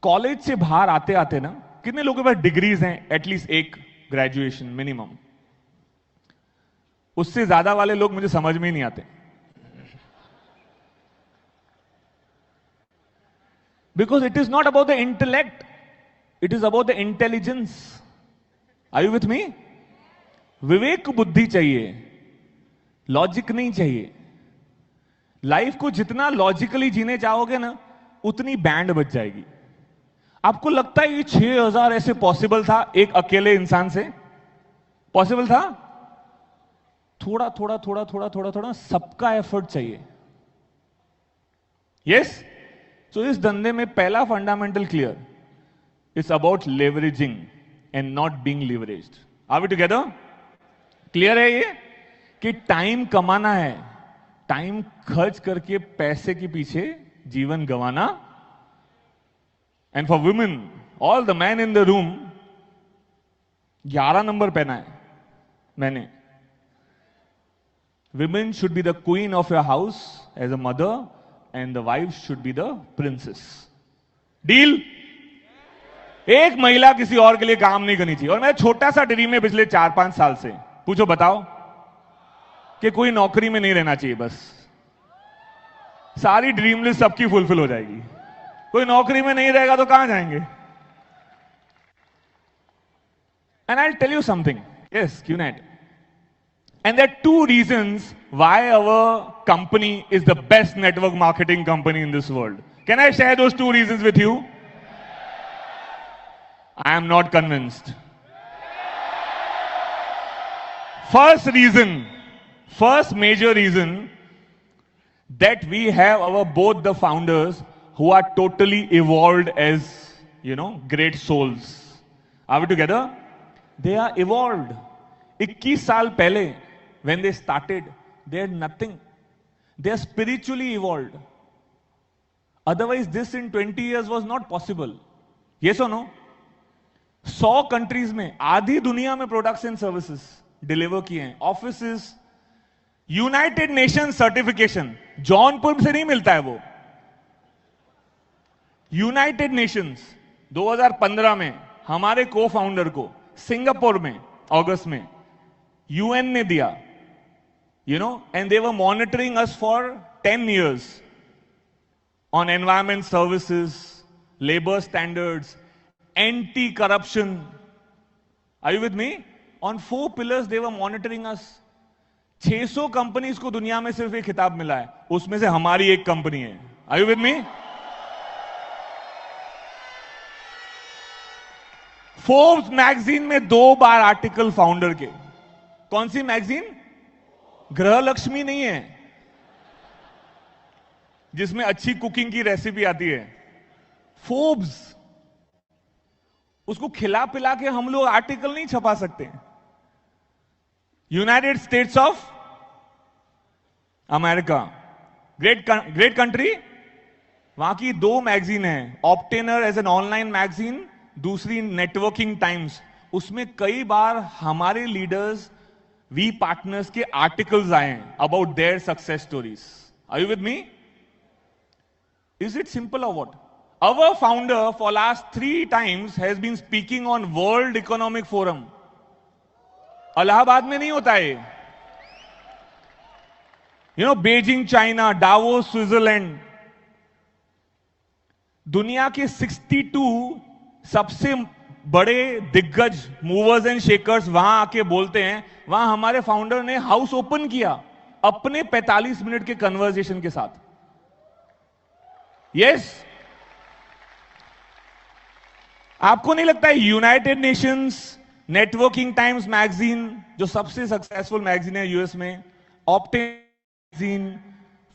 college से बाहर आते आते ना, कितने लोगों के पास डिग्रीज हैं? एटलीस्ट एक ग्रेजुएशन मिनिमम. उससे ज्यादा वाले लोग मुझे समझ में ही नहीं आते. Because it is not about the intellect, it is about the intelligence. Are you with me? विवेक बुद्धि चाहिए, लॉजिक नहीं चाहिए. लाइफ को जितना लॉजिकली जीने जाओगे ना, उतनी बैंड बच जाएगी. आपको लगता है ये 6000 ऐसे पॉसिबल था एक अकेले इंसान से? पॉसिबल था? थोड़ा थोड़ा थोड़ा थोड़ा थोड़ा थोड़ा सबका एफर्ट चाहिए. यस? सो इस धंधे में पहला fundamental clear, it's about leveraging and not being leveraged. Are we together? Clear है ये कि टाइम कमाना है, टाइम खर्च करके पैसे के पीछे जीवन गंवाना. And for women, all the man in the room, 11 number पहना है मैंने. Women should be the queen of your house as a mother, and the wife should be the princess. Deal? एक महिला किसी और के लिए काम नहीं करनी चाहिए. और मैं छोटा सा ड्रीम है पिछले 4-5 साल से. पूछो बताओ कि कोई नौकरी में नहीं रहना चाहिए. बस सारी ड्रीम लिस्ट सबकी फुलफिल हो जाएगी. कोई नौकरी में नहीं रहेगा तो कहां जाएंगे? And I'll tell you something. Yes, QNet. And there are 2 reasons why our company is the best network marketing company in this world. Can I share those 2 reasons with you? I am not convinced. First major reason, that we have both the founders who are totally evolved as, great souls. Are we together? They are evolved. 21 साल पहले, when they started, they had nothing. They are spiritually evolved. Otherwise, this in 20 years was not possible. Yes or no? 100 countries में, आधी दुनिया में products and services. Deliver किए हैं, offices, United nation certification, Jaunpur से नहीं मिलता है वो, यूनाइटेड नेशंस 2015 में हमारे को फाउंडर को सिंगापुर में अगस्त में यूएन ने दिया, and they were monitoring us for 10 years on environment services, labor standards, anti-corruption. Are you with me? On 4 pillars they were monitoring us. 600 companies को दुनिया में सिर्फ एक खिताब मिला है, उसमें से हमारी एक कंपनी है. Are you with me? Forbes magazine में 2 बार आर्टिकल फाउंडर के. कौन सी मैगजीन? ग्रह लक्ष्मी नहीं है जिसमें अच्छी कुकिंग की रेसिपी आती है, फोर्ब्स. उसको खिला पिला के हम लोग आर्टिकल नहीं छपा सकते. United States of America, great country, वहां की 2 मैगजीन है, ऑप्टेनर एज एन ऑनलाइन मैगजीन, दूसरी नेटवर्किंग टाइम्स. उसमें कई बार हमारे लीडर्स, वी पार्टनर्स के आर्टिकल्स आए हैं about their success stories. Are you with me? Is it simple और what? Our founder for last 3 times has been speaking on World Economic Forum. Allahabad में नहीं होता है, बीजिंग चाइना, डावोस स्विट्जरलैंड. दुनिया के 62 सबसे बड़े दिग्गज मूवर्स एंड शेकर्स वहां आके बोलते हैं. वहां हमारे फाउंडर ने हाउस ओपन किया अपने 45 मिनट के कन्वर्सेशन के साथ. यस, आपको नहीं लगता है United Nations, networking times magazine जो सबसे सक्सेसफुल मैगजीन है यूएस में, ऑप्टेन magazine,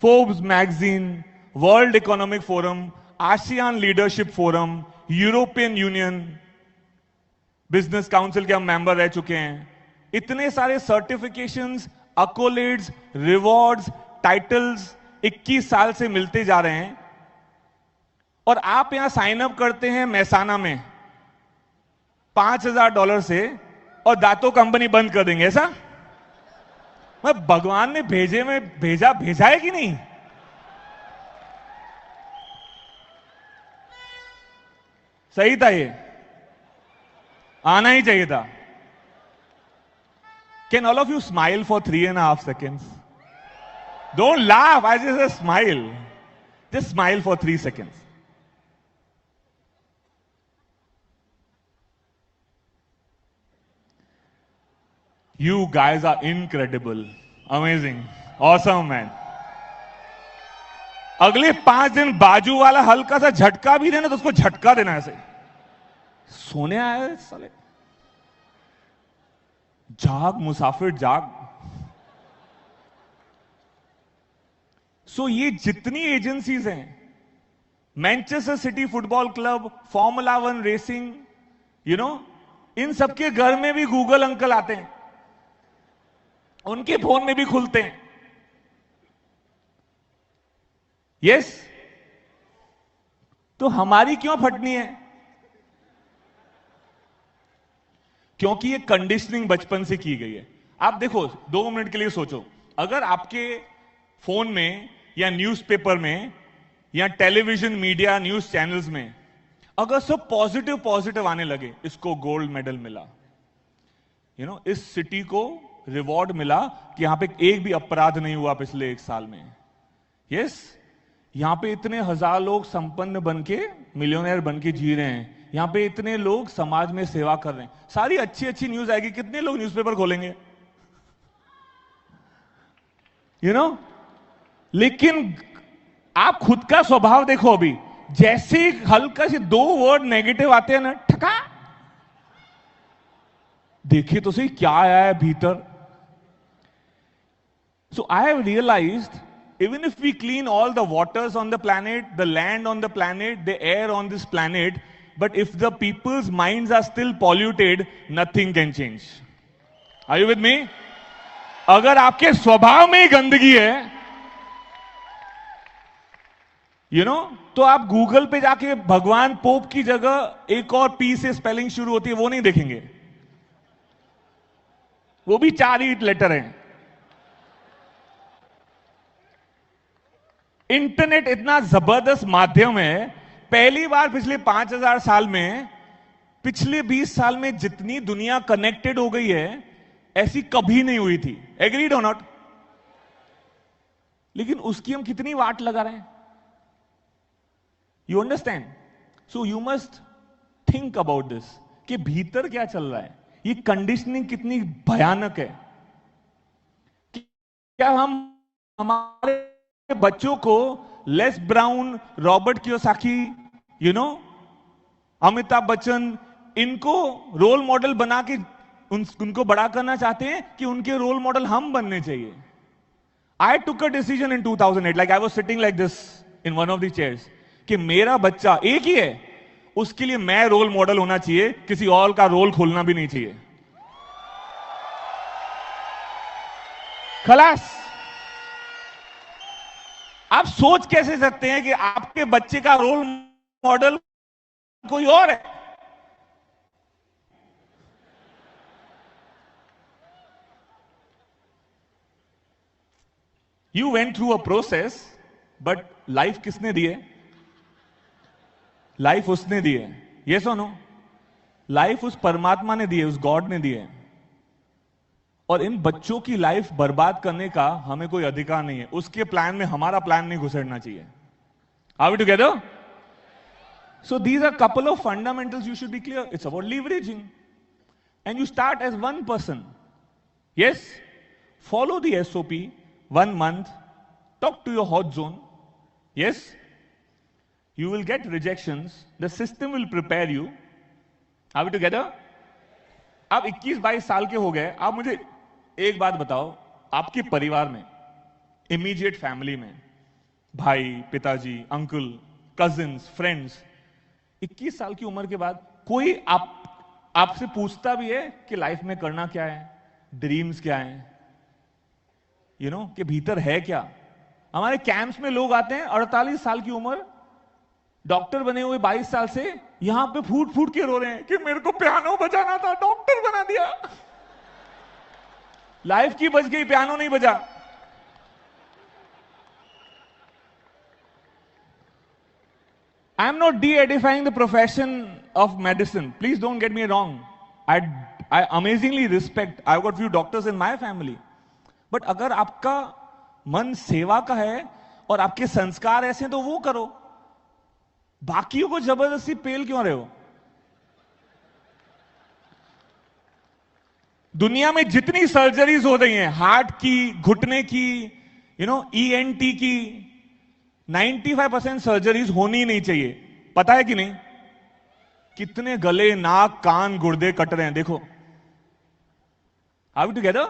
Forbes magazine, world economic forum, ASEAN leadership forum, European Union business council के हम मेंबर रह चुके हैं, इतने सारे सर्टिफिकेशंस, अकोलेड्स, रिवॉर्ड्स, टाइटल्स 21 साल से मिलते जा रहे हैं. और आप यहां साइन अप करते हैं मैसाना में $5,000 से और दांतों कंपनी बंद कर देंगे, ऐसा? मैं भगवान ने भेजा है कि नहीं? सही था, ये आना ही चाहिए था. Can all of you smile for 3.5 seconds? Don't laugh, I just smile. Just smile for 3 seconds. You guys are incredible, amazing, awesome man. अगले 5 दिन बाजू वाला हल्का सा झटका भी देना तो उसको झटका देना ऐसे. सोने आए साले, जाग मुसाफिर जाग. सो ये जितनी एजेंसीज हैं, Manchester City football club, formula 1 racing, इन सबके घर में भी गूगल अंकल आते हैं, उनके फोन में भी खुलते हैं. यस, तो हमारी क्यों फटनी है? क्योंकि ये कंडीशनिंग बचपन से की गई है. आप देखो, 2 मिनट के लिए सोचो, अगर आपके फोन में या न्यूज़पेपर में या टेलीविजन मीडिया न्यूज चैनल्स में अगर सब पॉजिटिव आने लगे, इसको गोल्ड मेडल मिला, इस सिटी को रिवॉर्ड मिला कि यहां पे एक भी अपराध नहीं हुआ पिछले 1 साल में. यस, यहां पे इतने 1000 लोग संपन्न बनके, मिलियनेयर बनके जी रहे हैं, यहां पे इतने लोग समाज में सेवा कर रहे हैं, सारी अच्छी न्यूज आएगी. कितने लोग न्यूज़पेपर खोलेंगे? लेकिन आप खुद का स्वभाव देखो. अभी जैसे हल्का से 2 वर्ड नेगेटिव आते हैं ना, ठका, देखिए तो सही क्या आया है भीतर. So I have realized, even if we clean all the waters on the planet, the land on the planet, the air on this planet, but if the people's minds are still polluted, nothing can change. Are you with me? अगर आपके स्वभाव में ही गंदगी है, तो आप Google पे जाके भगवान पोप की जगह एक और पी से स्पेलिंग शुरू होती है वो नहीं देखेंगे. वो भी 4 ही लेटर हैं। इंटरनेट इतना जबरदस्त माध्यम है, पहली बार पिछले 5000 साल में, पिछले 20 साल में जितनी दुनिया कनेक्टेड हो गई है ऐसी कभी नहीं हुई थी। एग्रीड और नॉट? लेकिन उसकी हम कितनी वाट लगा रहे हैं? You understand? So you must think about this कि भीतर क्या चल रहा है, ये कंडीशनिंग कितनी भयानक है। क्या हम हमारे बच्चों को less brown, Robert Kiyosaki, Amitabh Bachchan, इनको रोल मॉडल बना के उनको बड़ा करना चाहते हैं कि उनके रोल मॉडल हम बनने चाहिए? I took a decision in 2008, like I was sitting like this in one of the chairs, कि मेरा बच्चा एक ही है, उसके लिए मैं रोल मॉडल होना चाहिए, किसी और का रोल खोलना भी नहीं चाहिए। खलास। आप सोच कैसे सकते हैं कि आपके बच्चे का रोल मॉडल कोई और है? You went through a process, but life किसने दी है? लाइफ उसने दी है। Yes or no? लाइफ उस परमात्मा ने दी है, उस गॉड ने दी है। और इन बच्चों की लाइफ बर्बाद करने का हमें कोई अधिकार नहीं है। उसके प्लान में हमारा प्लान नहीं घुसेड़ना चाहिए। Are we together? So these are couple of fundamentals you should be clear. It's about leveraging. And you start as one person. Yes? Follow the SOP. 1 month, talk to your hot zone. Yes, you will get rejections. The system will prepare you. Are we together? आप 21-22 साल के हो गए, आप मुझे एक बात बताओ, आपके परिवार में, इमीडिएट फैमिली में, भाई, पिताजी, अंकल, कजिन्स, फ्रेंड्स, 21 साल की उम्र के बाद कोई आपसे पूछता भी है कि लाइफ में करना क्या है, ड्रीम्स क्या है, कि भीतर है क्या? हमारे कैंप्स में लोग आते हैं 48 साल की उम्र, डॉक्टर बने हुए 22 साल से, यहां पे फूट फूट के रो रहे हैं कि मेरे को पियानो बजाना था, डॉक्टर बना दिया। लाइफ की बच गई, पियानो नहीं बजा। I am not de-edifying the profession of medicine. Please don't get me wrong. I amazingly respect. I've got few doctors in my family. But अगर आपका मन सेवा का है और आपके संस्कार ऐसे हैं तो वो करो, बाकियों को जबरदस्ती पेल क्यों रहे हो? दुनिया में जितनी सर्जरीज हो रही हैं, हार्ट की, घुटने की, ENT की, 95% सर्जरीज होनी ही नहीं चाहिए। पता है कि नहीं? कितने गले, नाक, कान, गुर्दे कट रहे हैं, देखो। Are we together?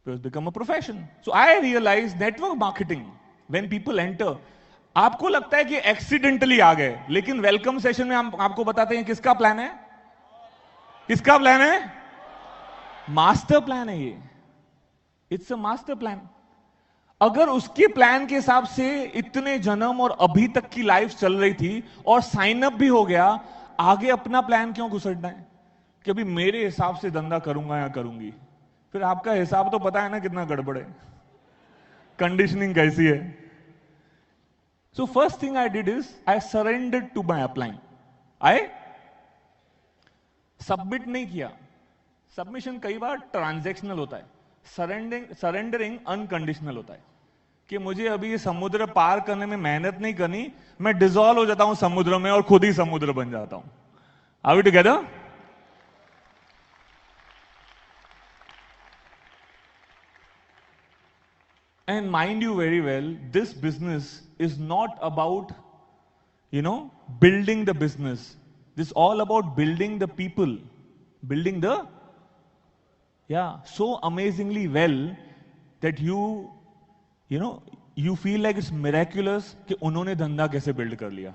So it's become a profession. So I realize network marketing, when people enter, आपको लगता है कि एक्सीडेंटली आ गए, लेकिन वेलकम सेशन में हम आपको बताते हैं किसका प्लान है? किसका प्लान है? मास्टर प्लान है ये। It's a master plan. अगर उसके प्लान के हिसाब से इतने जन्म और अभी तक की लाइफ चल रही थी और साइन अप भी हो गया, आगे अपना प्लान क्यों घुसड़ना है कि अभी मेरे हिसाब से धंधा करूंगा या करूंगी? फिर आपका हिसाब तो पता है ना कितना गड़बड़ है, कंडीशनिंग कैसी है। So first thing I did is I surrendered to my upline. I submit नहीं किया। सबमिशन कई बार ट्रांजैक्शनल होता है, सरेंडरिंग अनकंडीशनल होता है कि मुझे अभी ये समुद्र पार करने में मेहनत नहीं करनी, मैं डिसॉल्व हो जाता हूं समुद्र में और खुद ही समुद्र बन जाता हूं। Are we together? And mind you very well, this business is not about, building the business. This is all about building the people, building the, so amazingly well that you feel like it's miraculous कि उन्होंने धंधा कैसे build कर लिया.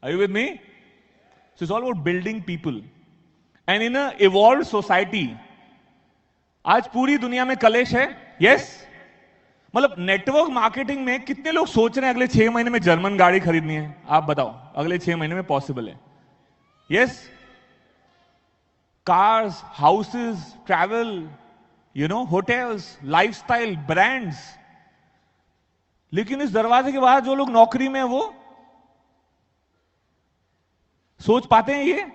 Are you with me? So it's all about building people. And in a evolved society, आज पूरी दुनिया में कलेश है, yes? मतलब नेटवर्क मार्केटिंग में कितने लोग सोच रहे हैं अगले 6 महीने में जर्मन गाड़ी खरीदनी है? आप बताओ, अगले 6 महीने में पॉसिबल है? Yes? cars, houses, travel, hotels, lifestyle, brands. लेकिन इस दरवाजे के बाहर जो लोग नौकरी में हैं वो सोच पाते हैं ये?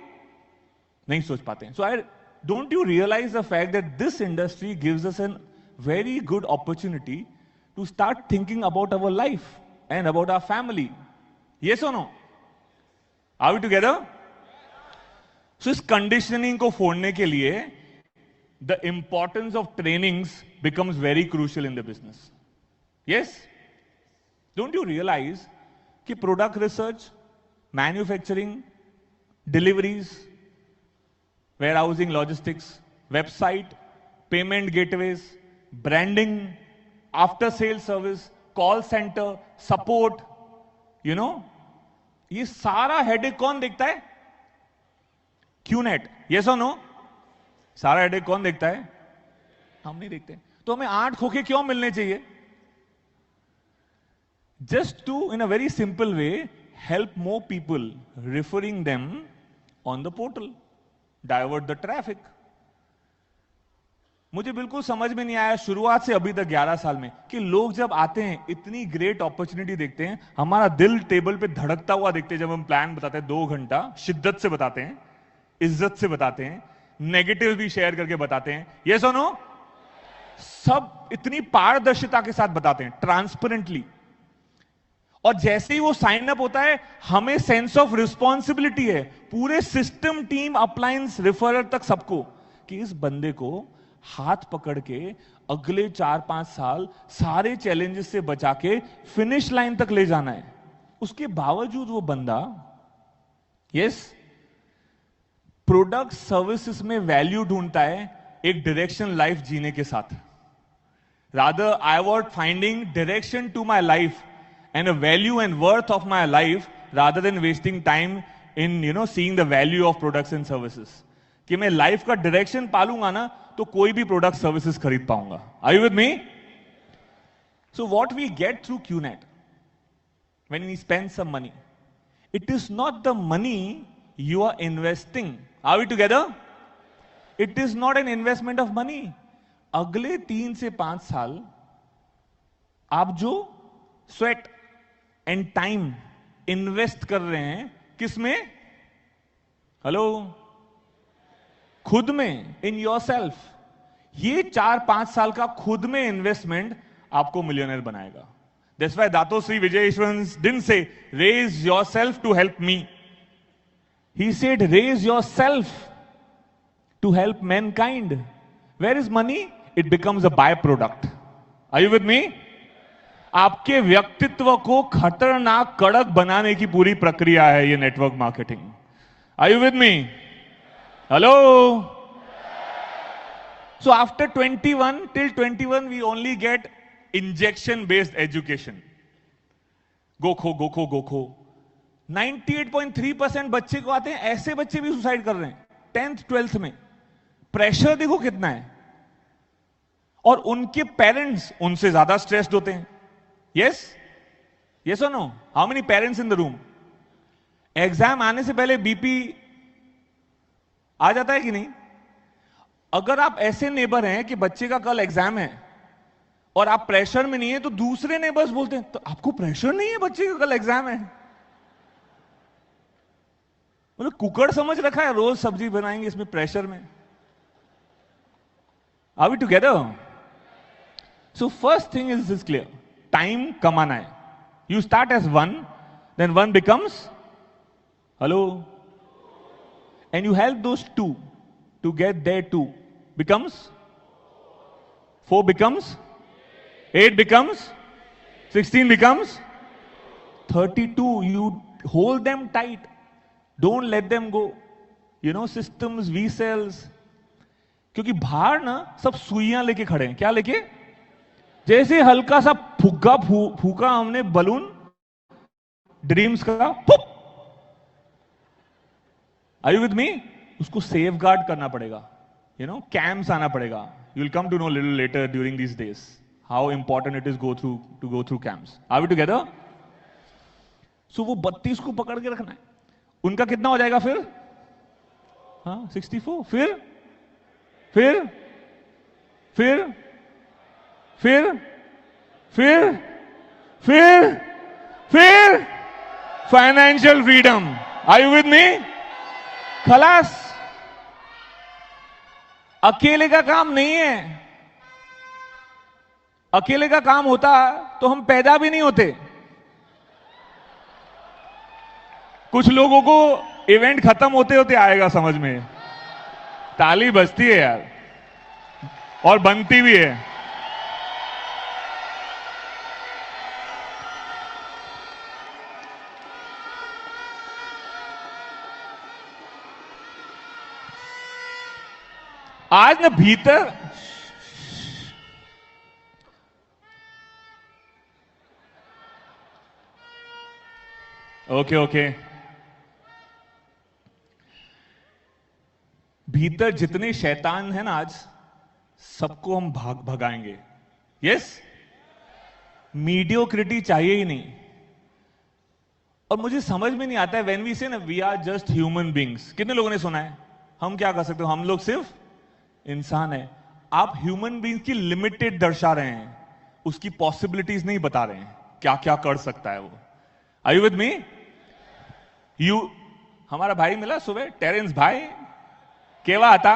नहीं सोच पाते हैं. So don't you realize the fact that this industry gives us a very good opportunity to start thinking about our life and about our family? Yes or no? Are we together? So इस conditioning को फोड़ने के लिए the importance of trainings becomes very crucial in the business. Yes? Don't you realize कि product research, manufacturing, deliveries, warehousing, logistics, website, payment gateways, branding, after sales service, call center, support, ये सारा headache कौन देखता है? QNet. Yes or no? सारा headache कौन देखता है? हम नहीं देखते. तो हमें 8 खोखे क्यों मिलने चाहिए? Just to, in a very simple way, help more people, referring them on the portal, divert the traffic. मुझे बिल्कुल समझ में नहीं आया शुरुआत से अभी तक 11 साल में कि लोग जब आते हैं इतनी ग्रेट अपॉर्चुनिटी देखते हैं, हमारा दिल टेबल पे धड़कता हुआ देखते हैं जब हम प्लान बताते हैं. 2 घंटा शिद्दत से बताते हैं, इज्जत से बताते हैं, नेगेटिव भी शेयर करके बताते हैं. यस और नो? सब इतनी पारदर्शिता के साथ बताते हैं, ट्रांसपेरेंटली. और जैसे ही वो साइन अप होता है, हमें सेंस ऑफ रिस्पॉन्सिबिलिटी है, पूरे सिस्टम, टीम, अप्लायंस, रेफरर तक सबको, कि इस बंदे को हाथ पकड़ के अगले 4-5 साल सारे चैलेंजेस से बचा के फिनिश लाइन तक ले जाना है. उसके बावजूद वो बंदा प्रोडक्ट सर्विसेज में वैल्यू ढूंढता है एक डायरेक्शन लाइफ जीने के साथ. Rather I want finding direction to my life and a value and worth of my life rather than wasting time in seeing the value of products and services. कि मैं life का direction पालूंगा ना तो कोई भी प्रोडक्ट सर्विसेज खरीद पाऊंगा. Are you with me? So what we get through QNet when we spend some money, it is not the money you are investing. Are we together? It is not an investment of money. अगले 3 से 5 साल आप जो sweat and time invest कर रहे हैं किसमें? Hello? खुद में, इन योरसेल्फ. ये 4-5 साल का खुद में इन्वेस्टमेंट आपको मिलियनर बनाएगा. That's why Dato Sri Vijayeswaran didn't say raise yourself to help me. He said raise yourself to help mankind. Where is money? It becomes a byproduct. Are you with me? आपके व्यक्तित्व को खतरनाक कड़क बनाने की पूरी प्रक्रिया है ये network marketing. Are you with me? Hello? So after 21 till 21 we only get injection based education. गोखो गोखो गोखो. 98.3% बच्चे को आते हैं. ऐसे बच्चे भी सुसाइड कर रहे हैं 10th 12th में. प्रेशर देखो कितना है. और उनके पेरेंट्स उनसे ज्यादा स्ट्रेस्ड होते हैं. Yes? Yes or no? How many parents in the room? Exam आने से पहले बीपी आ जाता है कि नहीं? अगर आप ऐसे नेबर हैं कि बच्चे का कल एग्जाम है और आप प्रेशर में नहीं है, तो दूसरे नेबर्स बोलते हैं तो आपको प्रेशर नहीं है, बच्चे का कल एग्जाम है. मतलब कुकर समझ रखा है, रोज सब्जी बनाएंगे इसमें प्रेशर में. Are we together? So first thing is this clear. Time कमाना है. You start as 1, then 1 becomes hello, and you help those 2 to get there. 2 becomes 4, becomes 8, becomes 16, becomes 32. You hold them tight, don't let them go. Systems, V cells. क्योंकि बाहर ना सब सुइयां लेके खड़े हैं. क्या लेके? जैसे हल्का सा फूका हमने बलून ड्रीम्स का, पुप. Are you with me? उसको सेफ गार्ड करना पड़ेगा. कैंप्स आना पड़ेगा. You will come to know little later during this days how important it is go through camps. Are we together? So वो 32 को पकड़ के रखना है. उनका कितना हो जाएगा फिर? हाँ 64, फिर फिर फिर financial freedom. Are you with me? खलास। अकेले का काम नहीं है। अकेले का काम होता तो हम पैदा भी नहीं होते। कुछ लोगों को इवेंट खत्म होते होते आएगा समझ में। ताली बजती है यार, और बनती भी है। आज ना भीतर ओके भीतर जितने शैतान हैं ना, आज सबको हम भगाएंगे। यस, मीडियोक्रिटी चाहिए ही नहीं। और मुझे समझ में नहीं आता है व्हेन वी से ना we are just human beings. कितने लोगों ने सुना है हम क्या कर सकते हो, हम लोग सिर्फ इंसान है। आप ह्यूमन बींग्स की लिमिटेड दर्शा रहे हैं, उसकी पॉसिबिलिटीज नहीं बता रहे हैं क्या क्या कर सकता है वो। Are you with me? हमारा भाई मिला सुबह, टेरेंस भाई, केवा आता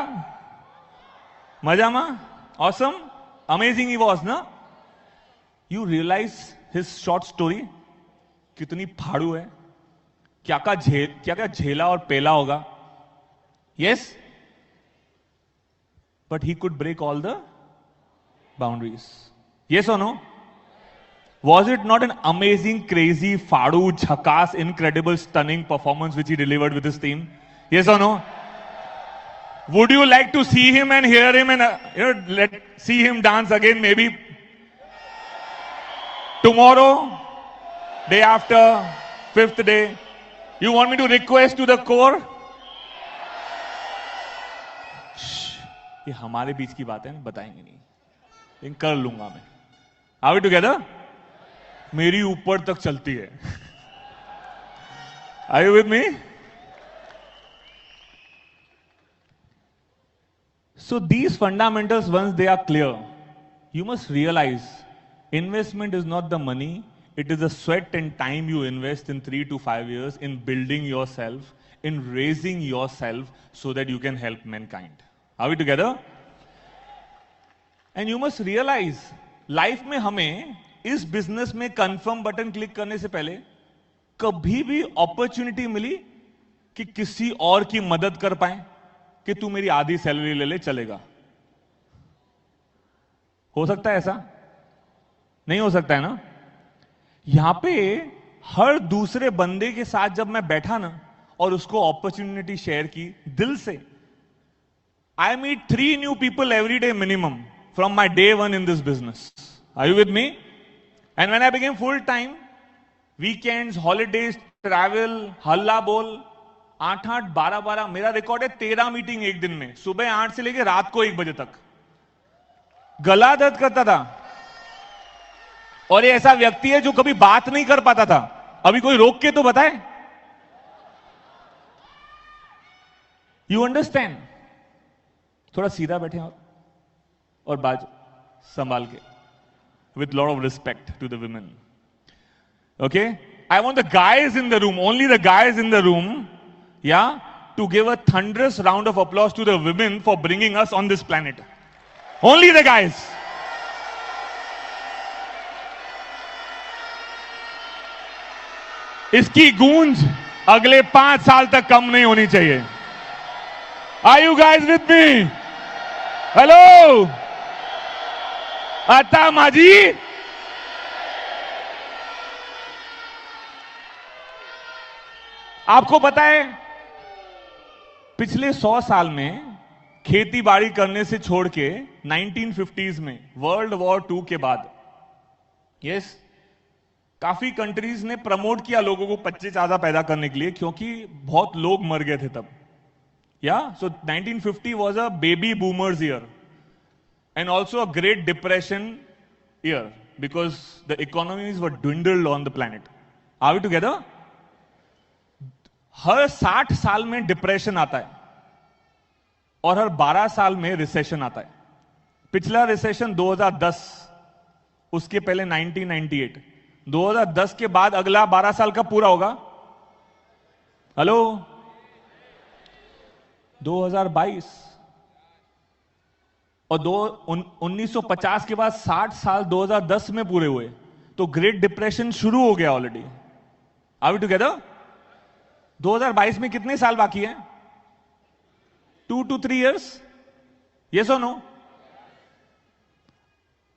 मजामा, ऑसम, अमेजिंग ही वॉज ना। You realize his short story कितनी फाड़ू है, क्या क्या झेला और पेला होगा। Yes, but he could break all the boundaries. Yes और no? Was it not an amazing, crazy, fadu, jhakas, incredible, stunning performance which he delivered with his team? Yes or no? Would you like to see him and hear him and see him dance again maybe tomorrow, day after, 5th day? You want me to request to the core? ये हमारे बीच की बात है, बताएंगे नहीं, लेकिन कर लूंगा मैं। Are we together? मेरी ऊपर तक चलती है। Are you with me? So these fundamentals, once they are clear, you must realize investment is not the money, it is the sweat and time you invest in 3 to 5 years in building yourself, in raising yourself so that you can help mankind. Are we together? And you must realize life में हमें इस business में confirm button click करने से पहले कभी भी opportunity मिली कि किसी और की मदद कर पाए कि तू मेरी आधी सैलरी ले ले, चलेगा? हो सकता है ऐसा? नहीं हो सकता है ना। यहां पे हर दूसरे बंदे के साथ जब मैं बैठा ना और उसको अपॉर्चुनिटी शेयर की दिल से, I meet 3 new people every day minimum from my day 1 in this business. Are you with me? And when I became full time, weekends, holidays, travel, हल्ला बोल, 8-8, 12-12, मेरा रिकॉर्ड है 13 मीटिंग एक दिन में, सुबह 8 से लेके रात को 1 बजे तक। गला दर्द करता था। और ये ऐसा व्यक्ति है जो कभी बात नहीं कर पाता था, अभी कोई रोक के तो बताए। You understand? थोड़ा सीधा बैठे और बात संभाल के, with lot of respect to the women. Okay? I want the guys in the room, only the guys in the room, yeah, to give a thunderous round of applause to the women for bringing us on this planet. Only the guys. इसकी गूंज अगले 5 साल तक कम नहीं होनी चाहिए। Are you guys with me? Hello? आता माजी, आपको पता है पिछले 100 साल में खेती बाड़ी करने से छोड़ के 1950s में वर्ल्ड वॉर 2 के बाद यस काफी कंट्रीज ने प्रमोट किया लोगों को बच्चे ज्यादा पैदा करने के लिए, क्योंकि बहुत लोग मर गए थे तब। या सो 1950 was a baby boomers year and also a great depression year because the economies were dwindled on the planet. Are we together? हर 60 साल में डिप्रेशन आता है, और हर 12 साल में रिसेशन आता है। पिछला रिसेशन 2010, उसके पहले 1998, 2010 के बाद अगला 12 साल का पूरा होगा। हेलो, 2022 और 1950 के बाद 60 साल 2010 में पूरे हुए, तो ग्रेट डिप्रेशन शुरू हो गया ऑलरेडी। Are we together? 2022 में कितने साल बाकी हैं? 2 to 3 years? यस और नो?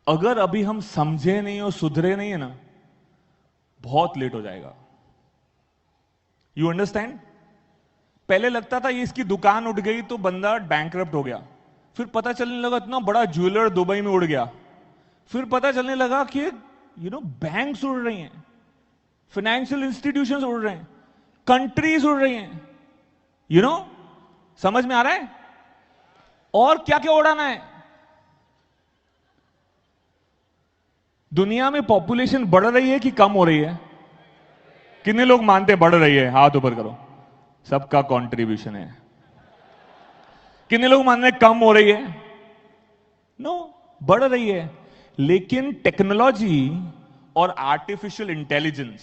अगर अभी हम समझे नहीं और सुधरे नहीं है ना, बहुत लेट हो जाएगा। You understand? पहले लगता था ये इसकी दुकान उठ गई तो बंदा बैंकरप्ट हो गया, फिर पता चलने लगा इतना बड़ा ज्वेलर दुबई में उड़ गया, फिर पता चलने लगा कि बैंक्स उड़ रही हैं, फाइनेंशियल इंस्टीट्यूशंस उड़ रहे हैं, कंट्रीज उड़ रही हैं। समझ में आ रहा है? और क्या क्या उड़ाना है? दुनिया में पॉपुलेशन बढ़ रही है कि कम हो रही है? कितने लोग मानते हैं बढ़ रही है? हाथ ऊपर करो। सबका कंट्रीब्यूशन है। कितने लोग मान रहे हैं कम हो रही है? नो, बढ़ रही है। लेकिन टेक्नोलॉजी और artificial intelligence,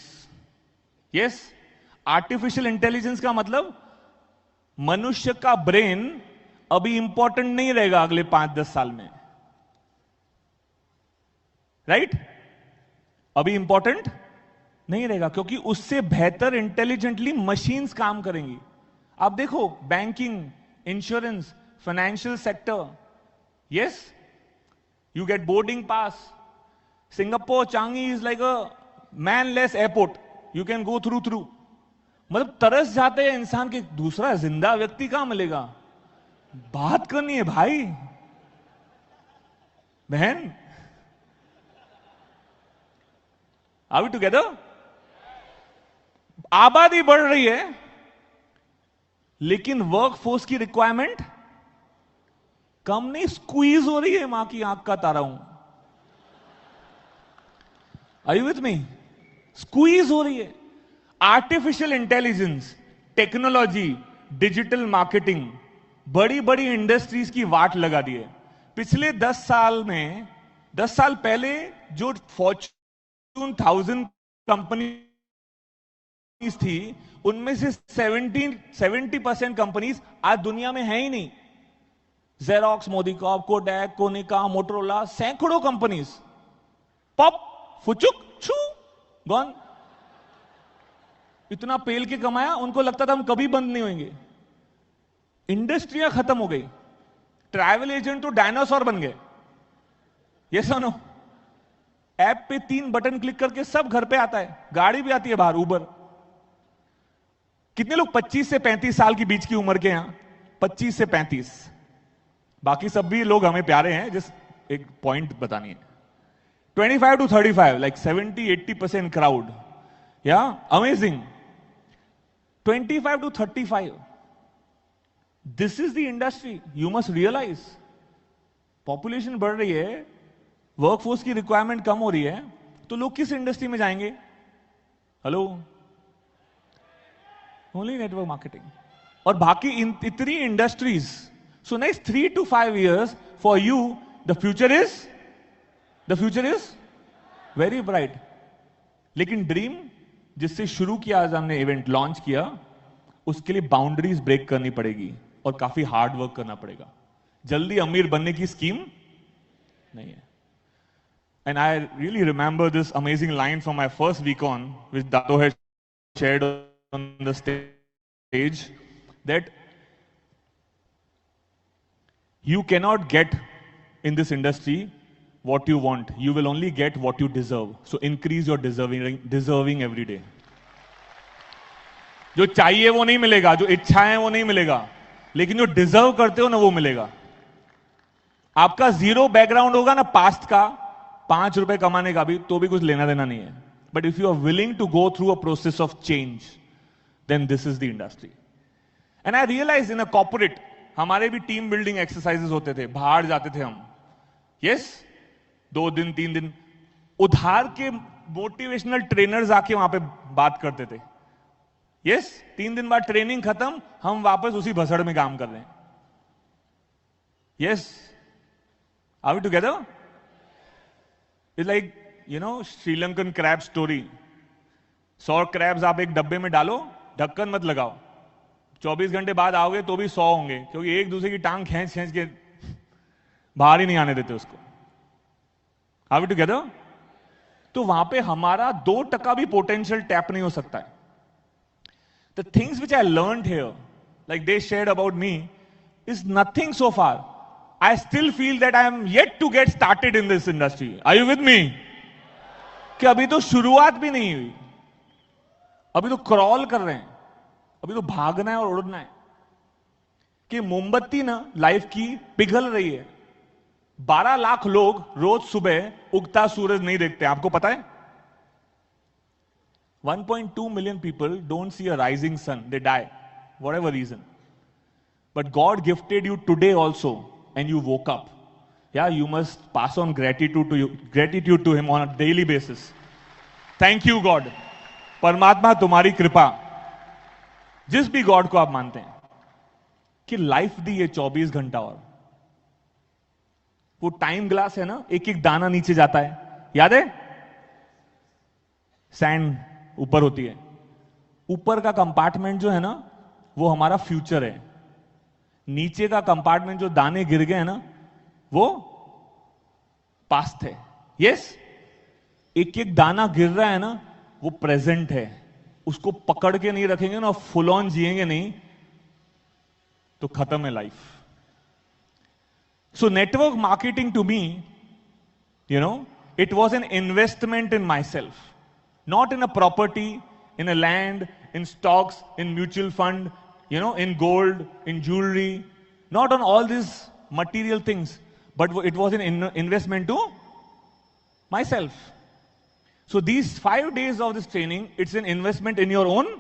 yes, artificial intelligence का मतलब मनुष्य का ब्रेन अभी इंपॉर्टेंट नहीं रहेगा अगले 5-10 साल में, राइट? अभी इंपॉर्टेंट नहीं रहेगा, क्योंकि उससे बेहतर इंटेलिजेंटली मशीन्स काम करेंगी। आप देखो, banking, insurance, financial sector, yes, you get boarding pass. Singapore, Changi is like a man-less airport. You can go through. मतलब तरस जाते हैं इंसान के, दूसरा जिंदा व्यक्ति कहां मिलेगा? बात करनी है भाई बहन। Are we together? आबादी बढ़ रही है, लेकिन वर्कफोर्स की रिक्वायरमेंट कम नहीं, स्क्वीज हो रही है। मां की आंख का तारा हूं। Are you with me? Squeeze हो रही है। Artificial intelligence, technology, digital marketing, बड़ी बड़ी इंडस्ट्रीज की वाट लगा दी है। पिछले 10 साल में, 10 साल पहले जो फॉर्च्यून 1000 कंपनी थी, उनमें से 70% कंपनीज आज दुनिया में है ही नहीं। जेरोक्स, मोदीकॉप, कोडैक, कोनिका, मोटरोला, सैकड़ों कंपनीज पॉप, फुचुक, छू, गॉन। इतना पेल के कमाया, उनको लगता था हम कभी बंद नहीं होंगे। इंडस्ट्रियां खत्म हो गई। ट्रैवल एजेंट तो डायनासोर बन गए। ये सुनो, ऐप पे 3 बटन क्लिक करके सब घर पे आता है। गाड़ी भी आती है बाहर, उबर। कितने लोग 25 से 35 साल की बीच की उम्र के? यहां 25 से 35। बाकी सब भी लोग हमें प्यारे हैं, जिस एक पॉइंट बतानी है। 25 to 35, like 70-80% crowd. Yeah, amazing. 25 to 35. This is the industry. You must realize. Population बढ़ रही है, वर्कफोर्स की रिक्वायरमेंट कम हो रही है, तो लोग किस इंडस्ट्री में जाएंगे? हेलो, ओनली नेटवर्क मार्केटिंग और बाकी इतनी industries. So next 3 to 5 years for you, the future is very bright. लेकिन ड्रीम जिससे शुरू किया, आज हमने इवेंट लॉन्च किया, उसके लिए बाउंड्रीज ब्रेक करनी पड़ेगी और काफी हार्ड वर्क करना पड़ेगा। जल्दी अमीर बनने की स्कीम नहीं है। And I really remember this amazing line from my first week-on, which Dato had shared on the stage, that you cannot get in this industry what you want. You will only get what you deserve. So increase your deserving every day. जो चाहिए वो नहीं मिलेगा, जो इच्छा है वो नहीं मिलेगा, लेकिन जो डिजर्व करते हो ना वो मिलेगा। आपका जीरो बैकग्राउंड होगा ना पास्ट का, 5 रुपए कमाने का भी, तो भी कुछ लेना देना नहीं है। But if you are willing to go through a process of change, then this is the industry. And I realize in a corporate, हमारे भी टीम बिल्डिंग एक्सरसाइजेस होते थे, बाहर जाते थे हम। यस, 2 दिन 3 दिन उधार के मोटिवेशनल ट्रेनर्स आके वहां पे बात करते थे। यस, 3 दिन बाद ट्रेनिंग खत्म, हम वापस उसी भसड़ में काम कर रहे हैं। Yes? Are we together? It's like, Sri Lankan crab story. 100 crabs आप एक डब्बे में डालो, ढक्कन मत लगाओ, 24 घंटे बाद आओगे तो भी 100 होंगे, क्योंकि एक दूसरे की टांग खींच खींच के बाहर ही नहीं आने देते उसको. Are we together? तो वहां पे हमारा 2% भी पोटेंशियल टैप नहीं हो सकता है. The things which I learned here, like they shared about me, is nothing so far. I still feel that I am yet to get started in this industry. Are you with me? कि अभी तो शुरुआत भी नहीं हुई, अभी तो crawl कर रहे हैं, अभी तो भागना है और उड़ना है. कि मोमबत्ती ना लाइफ की पिघल रही है. 12 लाख लोग रोज सुबह उगता सूरज नहीं देखते, आपको पता है? 1.2 million people don't see a rising sun, they die, whatever reason. But God gifted you today also, and you woke up. Yeah, you must pass on gratitude to Him on a daily basis. Thank you, God. परमात्मा तुम्हारी कृपा, जिस भी God को आप मानते हैं, कि लाइफ दी है 24 घंटा और. वो टाइम ग्लास है ना, एक एक दाना नीचे जाता है, याद है? सैंड ऊपर होती है, ऊपर का कंपार्टमेंट जो है ना वो हमारा फ्यूचर है, नीचे का कंपार्टमेंट जो दाने गिर गए हैं ना वो पास्ट है. यस? एक एक दाना गिर रहा है ना वो प्रेजेंट है. उसको पकड़ के नहीं रखेंगे ना, फुल ऑन जिएंगे नहीं तो खत्म है life. So network marketing to me, it was an investment in myself, not in a property, in a land, in stocks, in mutual fund, in gold, in jewelry, not on all these material things, but it was an investment to myself. So these 5 days of this training, it's an investment in your own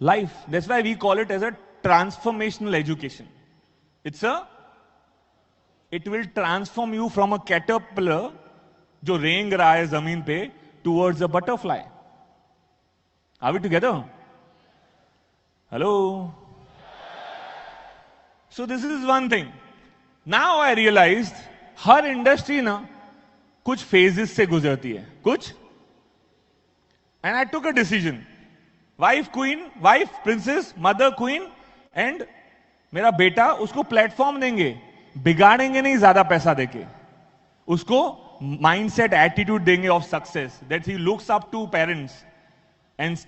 life. That's why we call it as a transformational education. It will transform you from a caterpillar जो रेंग रहा है जमीन पे towards a butterfly. Are we together? Hello? So this is one thing. Now I realized her industry ना कुछ phases से गुजरती है, कुछ. And I took a decision. Wife princess, mother queen, and मेरा बेटा, उसको प्लेटफॉर्म देंगे, बिगाड़ेंगे नहीं ज्यादा पैसा देके, उसको mindset, attitude देंगे of success, that he looks up to parents and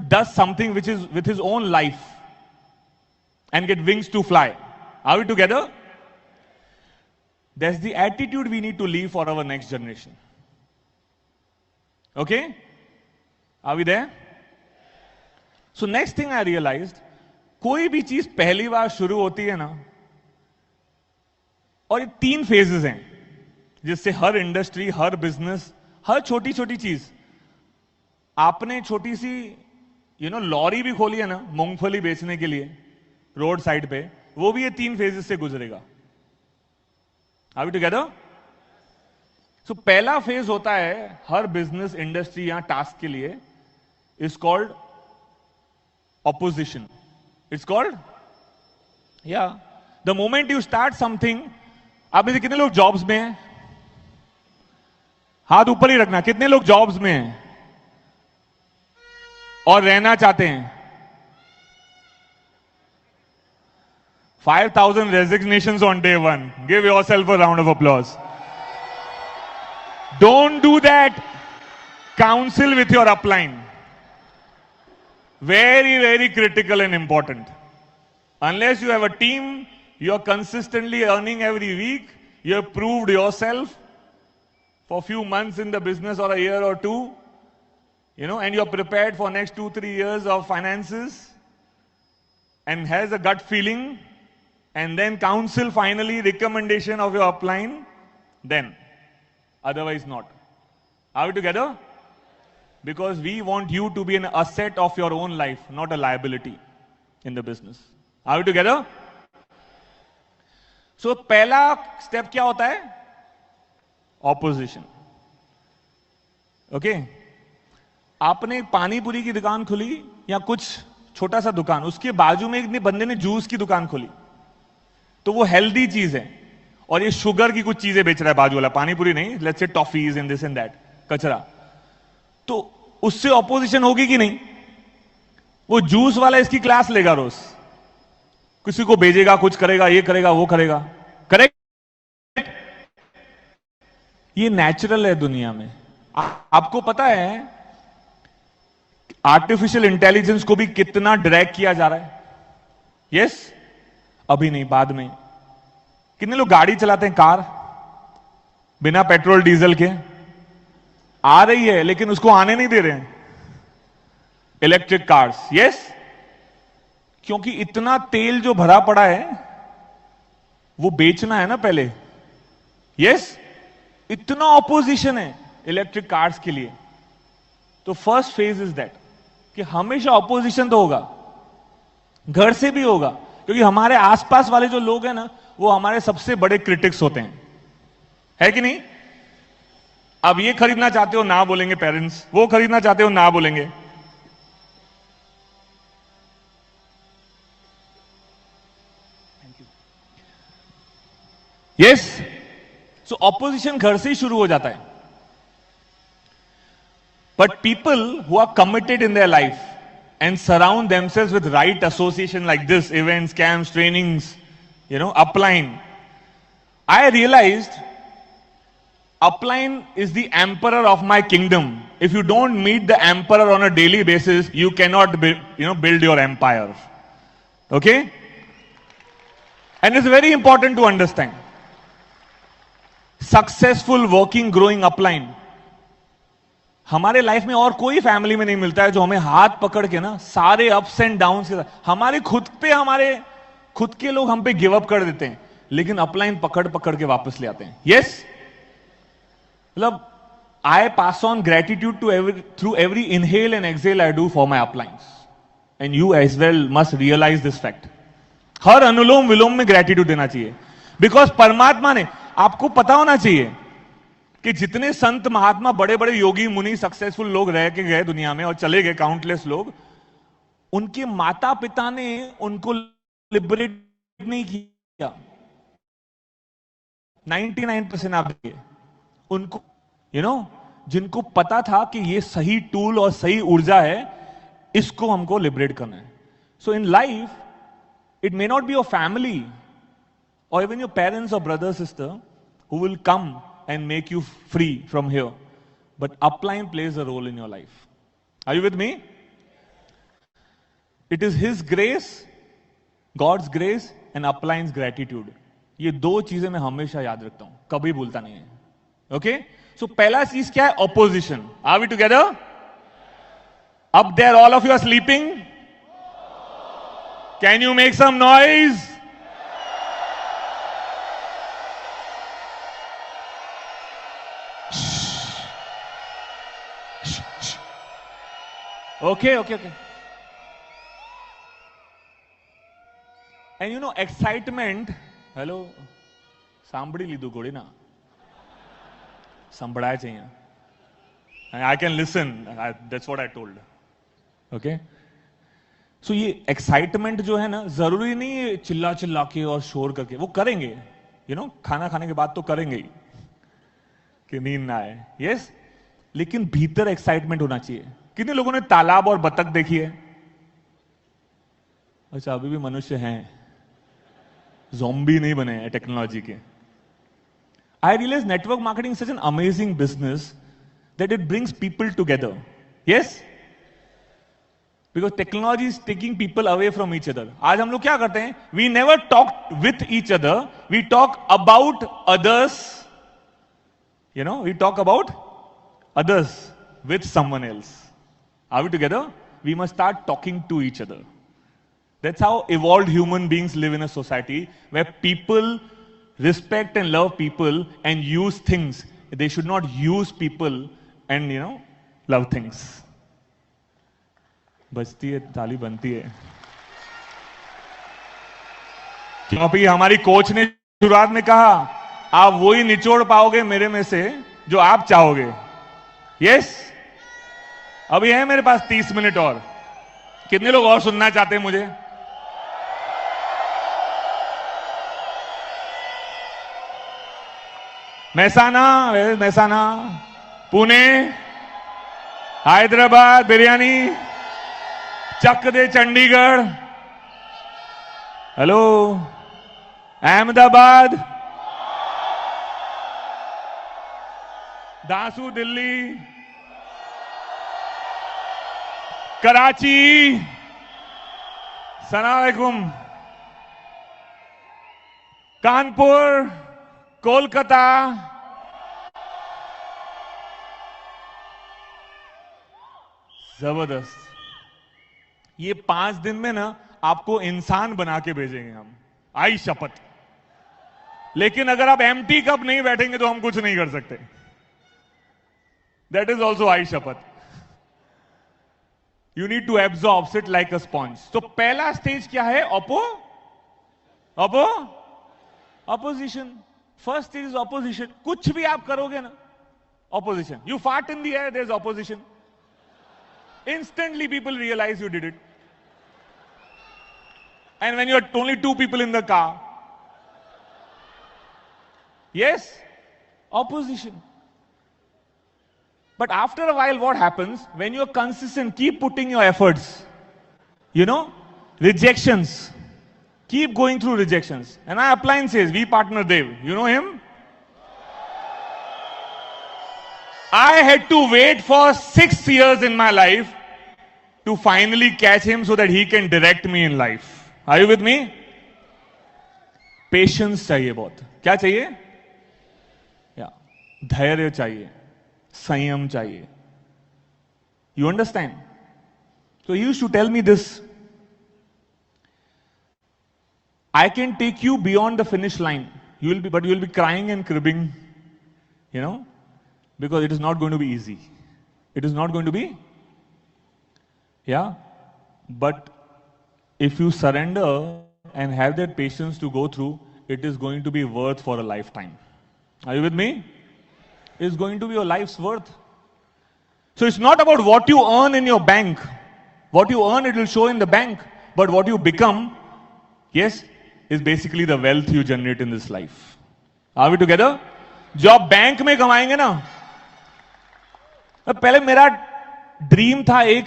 does something which is with his own life and get wings to fly. Are we together? That's the attitude we need to leave for our next generation. Okay? Are we there? So next thing I realized, कोई भी चीज पहली बार शुरू होती है ना, और ये 3 फेजेस हैं जिससे हर इंडस्ट्री, हर बिजनेस, हर छोटी छोटी चीज. आपने छोटी सी लॉरी भी खोली है ना मूंगफली बेचने के लिए रोड साइड पे, वो भी ये 3 फेजेस से गुजरेगा. Are we together? So पहला फेज होता है हर बिजनेस, इंडस्ट्री या टास्क के लिए, is called opposition. It's called the moment you start something. आप में से कितने लोग जॉब्स में हैं? हाथ ऊपर ही रखना. कितने लोग जॉब्स में हैं और रहना चाहते हैं? 5,000 resignations on day 1. Give yourself a round of applause. Don't do that. Counsel with your upline. Very, very critical and important. Unless you have a team, you are consistently earning every week, you have proved yourself for a few months in the business or a year or 2, and you're prepared for next 2-3 years of finances and has a gut feeling, and then counsel finally recommendation of your upline, then. Otherwise not. Are we together? Because we want you to be an asset of your own life, not a liability in the business. Are we together? So पहला step क्या होता है? Opposition. Okay? आपने पानी पूरी की दुकान खुली या कुछ छोटा सा दुकान, उसके बाजू में एक बंदे ने जूस की दुकान खोली. तो वो हेल्दी चीज है, और ये शुगर की कुछ चीजें बेच रहा है बाजू वाला, पानी पूरी नहीं, let's say toffees in this and that, कचरा, तो उससे ऑपोजिशन होगी कि नहीं? वो जूस वाला इसकी क्लास लेगा रोज, किसी को भेजेगा, कुछ करेगा, ये करेगा, वो करेगा, करेक्ट? ये नेचुरल है दुनिया में। आपको पता है आर्टिफिशियल इंटेलिजेंस को भी कितना ड्रैग किया जा रहा है? यस, अभी नहीं, बाद में। कितने लोग गाड़ी चलाते हैं, कार, बिना पेट्रोल डीजल के? आ रही है, लेकिन उसको आने नहीं दे रहे हैं इलेक्ट्रिक कार्स। यस, क्योंकि इतना तेल जो भरा पड़ा है वो बेचना है ना पहले। यस, इतना ऑपोजिशन है इलेक्ट्रिक कार्स के लिए। तो फर्स्ट फेज इज दैट कि हमेशा ऑपोजिशन तो होगा, घर से भी होगा, क्योंकि हमारे आसपास वाले जो लोग हैं ना, वो हमारे सबसे बड़े क्रिटिक्स होते हैं, है कि नहीं? अब ये खरीदना चाहते हो, ना बोलेंगे पेरेंट्स, वो खरीदना चाहते हो, ना बोलेंगे। यस, सो ऑपोजिशन घर से ही शुरू हो जाता है। But people who are committed in their life and surround themselves with right association like this, events, camps, trainings, upline. I realized upline is the emperor of my kingdom. If you don't meet the emperor on a daily basis, you cannot build your empire. Okay? And it's very important to understand. Successful working growing upline. हमारे life में और कोई family में नहीं मिलता है जो हमें हाथ पकड़ के ना सारे अप्स एंड डाउन्स के साथ, हमारे खुद के लोग हम पे गिव अप कर देते हैं, लेकिन अपलाइन पकड़ पकड़ के वापस ले आते हैं। यस, मतलब I pass on gratitude through every inhale and exhale I do for my uplines, and you as well must realise this fact. हर अनुलोम विलोम में ग्रेटिट्यूड देना चाहिए, बिकॉज परमात्मा ने, आपको पता होना चाहिए कि जितने संत महात्मा, बड़े बड़े योगी मुनि, सक्सेसफुल लोग रह के गए दुनिया में और चले गए, काउंटलेस लोग, उनके माता पिता ने उनको लिबरेट नहीं किया। 99% आप देखिए उनको, जिनको पता था कि ये सही टूल और सही ऊर्जा है, इसको हमको लिबरेट करना है। So in life it may not be your family or even your parents or brother sister who will come and make you free from here, but upline plays a role in your life. Are you with me? It is his grace, God's grace and upline's gratitude. ये दो चीजें मैं हमेशा याद रखता हूं, कभी भूलता नहीं है। ओके, सो पहला चीज क्या है? Opposition. Are we together? Up there, all of you are sleeping? Can you make some noise? Okay. And excitement. Hello, સાંભળી લીધું ઘોડી ના, સંભળાય છે અહીંયા. I can listen. That's what I told. Okay. So ये excitement जो है ना, जरूरी नहीं है चिल्ला चिल्ला के और शोर करके, वो करेंगे, खाना खाने के बाद तो करेंगे ही कि नींद ना आए। यस, लेकिन भीतर एक्साइटमेंट होना चाहिए। कितने लोगों ने तालाब और बतख देखी है? अच्छा, अभी भी मनुष्य हैं, ज़ॉम्बी नहीं बने हैं टेक्नोलॉजी के। I realise network marketing such an amazing business that it brings people together. Yes, because technology is taking people away from each other. आज हम लोग क्या करते हैं? We never talk with each other, we talk about others. We talk about others with someone else. Are we together? We must start talking to each other. That's how evolved human beings live in a society where people respect and love people and use things. They should not use people and love things. बजती है ताली, बनती है। क्योंकि हमारी coach ने शुरुआत में कहा, आप वही निचोड़ पाओगे मेरे में से जो आप चाहोगे। यस, अभी है मेरे पास 30 मिनट और। कितने लोग और सुनना चाहते हैं मुझे? Mehsana, where is Mehsana? Pune, Hyderabad, biryani, Chak de Chandigarh. Hello, Ahmedabad, Dasu, Delhi, Karachi. Assalamu alaikum. Kanpur, Kolkata, जबरदस्त। ये 5 दिन में ना आपको इंसान बना के भेजेंगे हम, आई शपथ। लेकिन अगर आप एम्प्टी कप नहीं बैठेंगे तो हम कुछ नहीं कर सकते। दैट इज ऑल्सो आई शपथ। You need to absorb, sit like a sponge. तो पहला स्टेज क्या है? Opposition. First stage is opposition. कुछ भी आप करोगे ना, opposition. You fart in the air, there is opposition. Instantly people realize you did it. And when you are only 2 people in the car, yes, opposition. But after a while, what happens? When you are consistent, keep putting your efforts, rejections. Keep going through rejections. And our appliance says, we partner Dev. You know him? I had to wait for 6 years in my life to finally catch him so that he can direct me in life. Are you with me? Patience चाहिए बहुत. क्या चाहिए? धैर्य चाहिए, संयम चाहिए. You understand? So he used to tell me this. I can take you beyond the finish line. But you will be crying and cribbing, because it is not going to be easy. It is not going to be. But if you surrender and have that patience to go through, it is going to be worth for a lifetime. Are you with me? It's going to be your life's worth. So it's not about what you earn in your bank. What you earn, it will show in the bank. But what you become, yes, is basically the wealth you generate in this life. Are we together? जो आप bank में कमाएंगे ना, पहले मेरा dream था एक,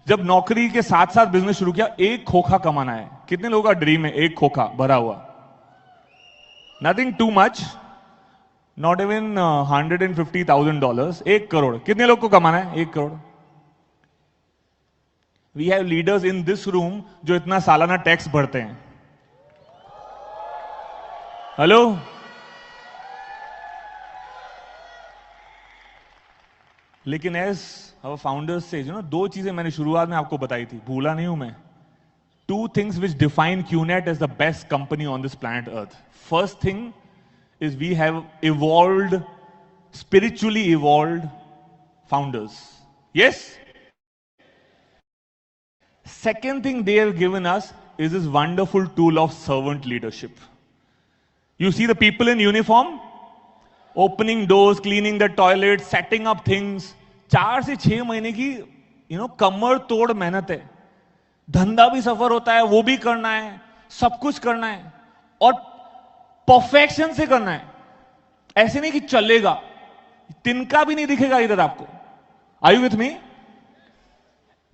जब नौकरी के साथ साथ बिजनेस शुरू किया, एक खोखा कमाना है. कितने लोगों का ड्रीम है एक खोखा भरा हुआ? Nothing too much, not even $150,000. 1 crore. कितने लोग को कमाना है 1 crore? We have leaders in this room जो इतना सालाना टैक्स भरते हैं. हेलो, लेकिन एज आवर फाउंडर्स से 2 चीजें मैंने शुरुआत में आपको बताई थी, भूला नहीं हूं मैं. 2 things which define QNet as the best company on this planet Earth. First thing is we have evolved, spiritually evolved founders. Yes? Second thing they have given us is this wonderful tool of servant leadership. You see the people in uniform? Opening doors, cleaning the toilet, setting up things. 4 से 6 महीने की कमर तोड़ मेहनत है. धंधा भी सफर होता है, वो भी करना है, सब कुछ करना है और परफेक्शन से करना है. ऐसे नहीं कि चलेगा, तिनका भी नहीं दिखेगा इधर आपको. Are you with me?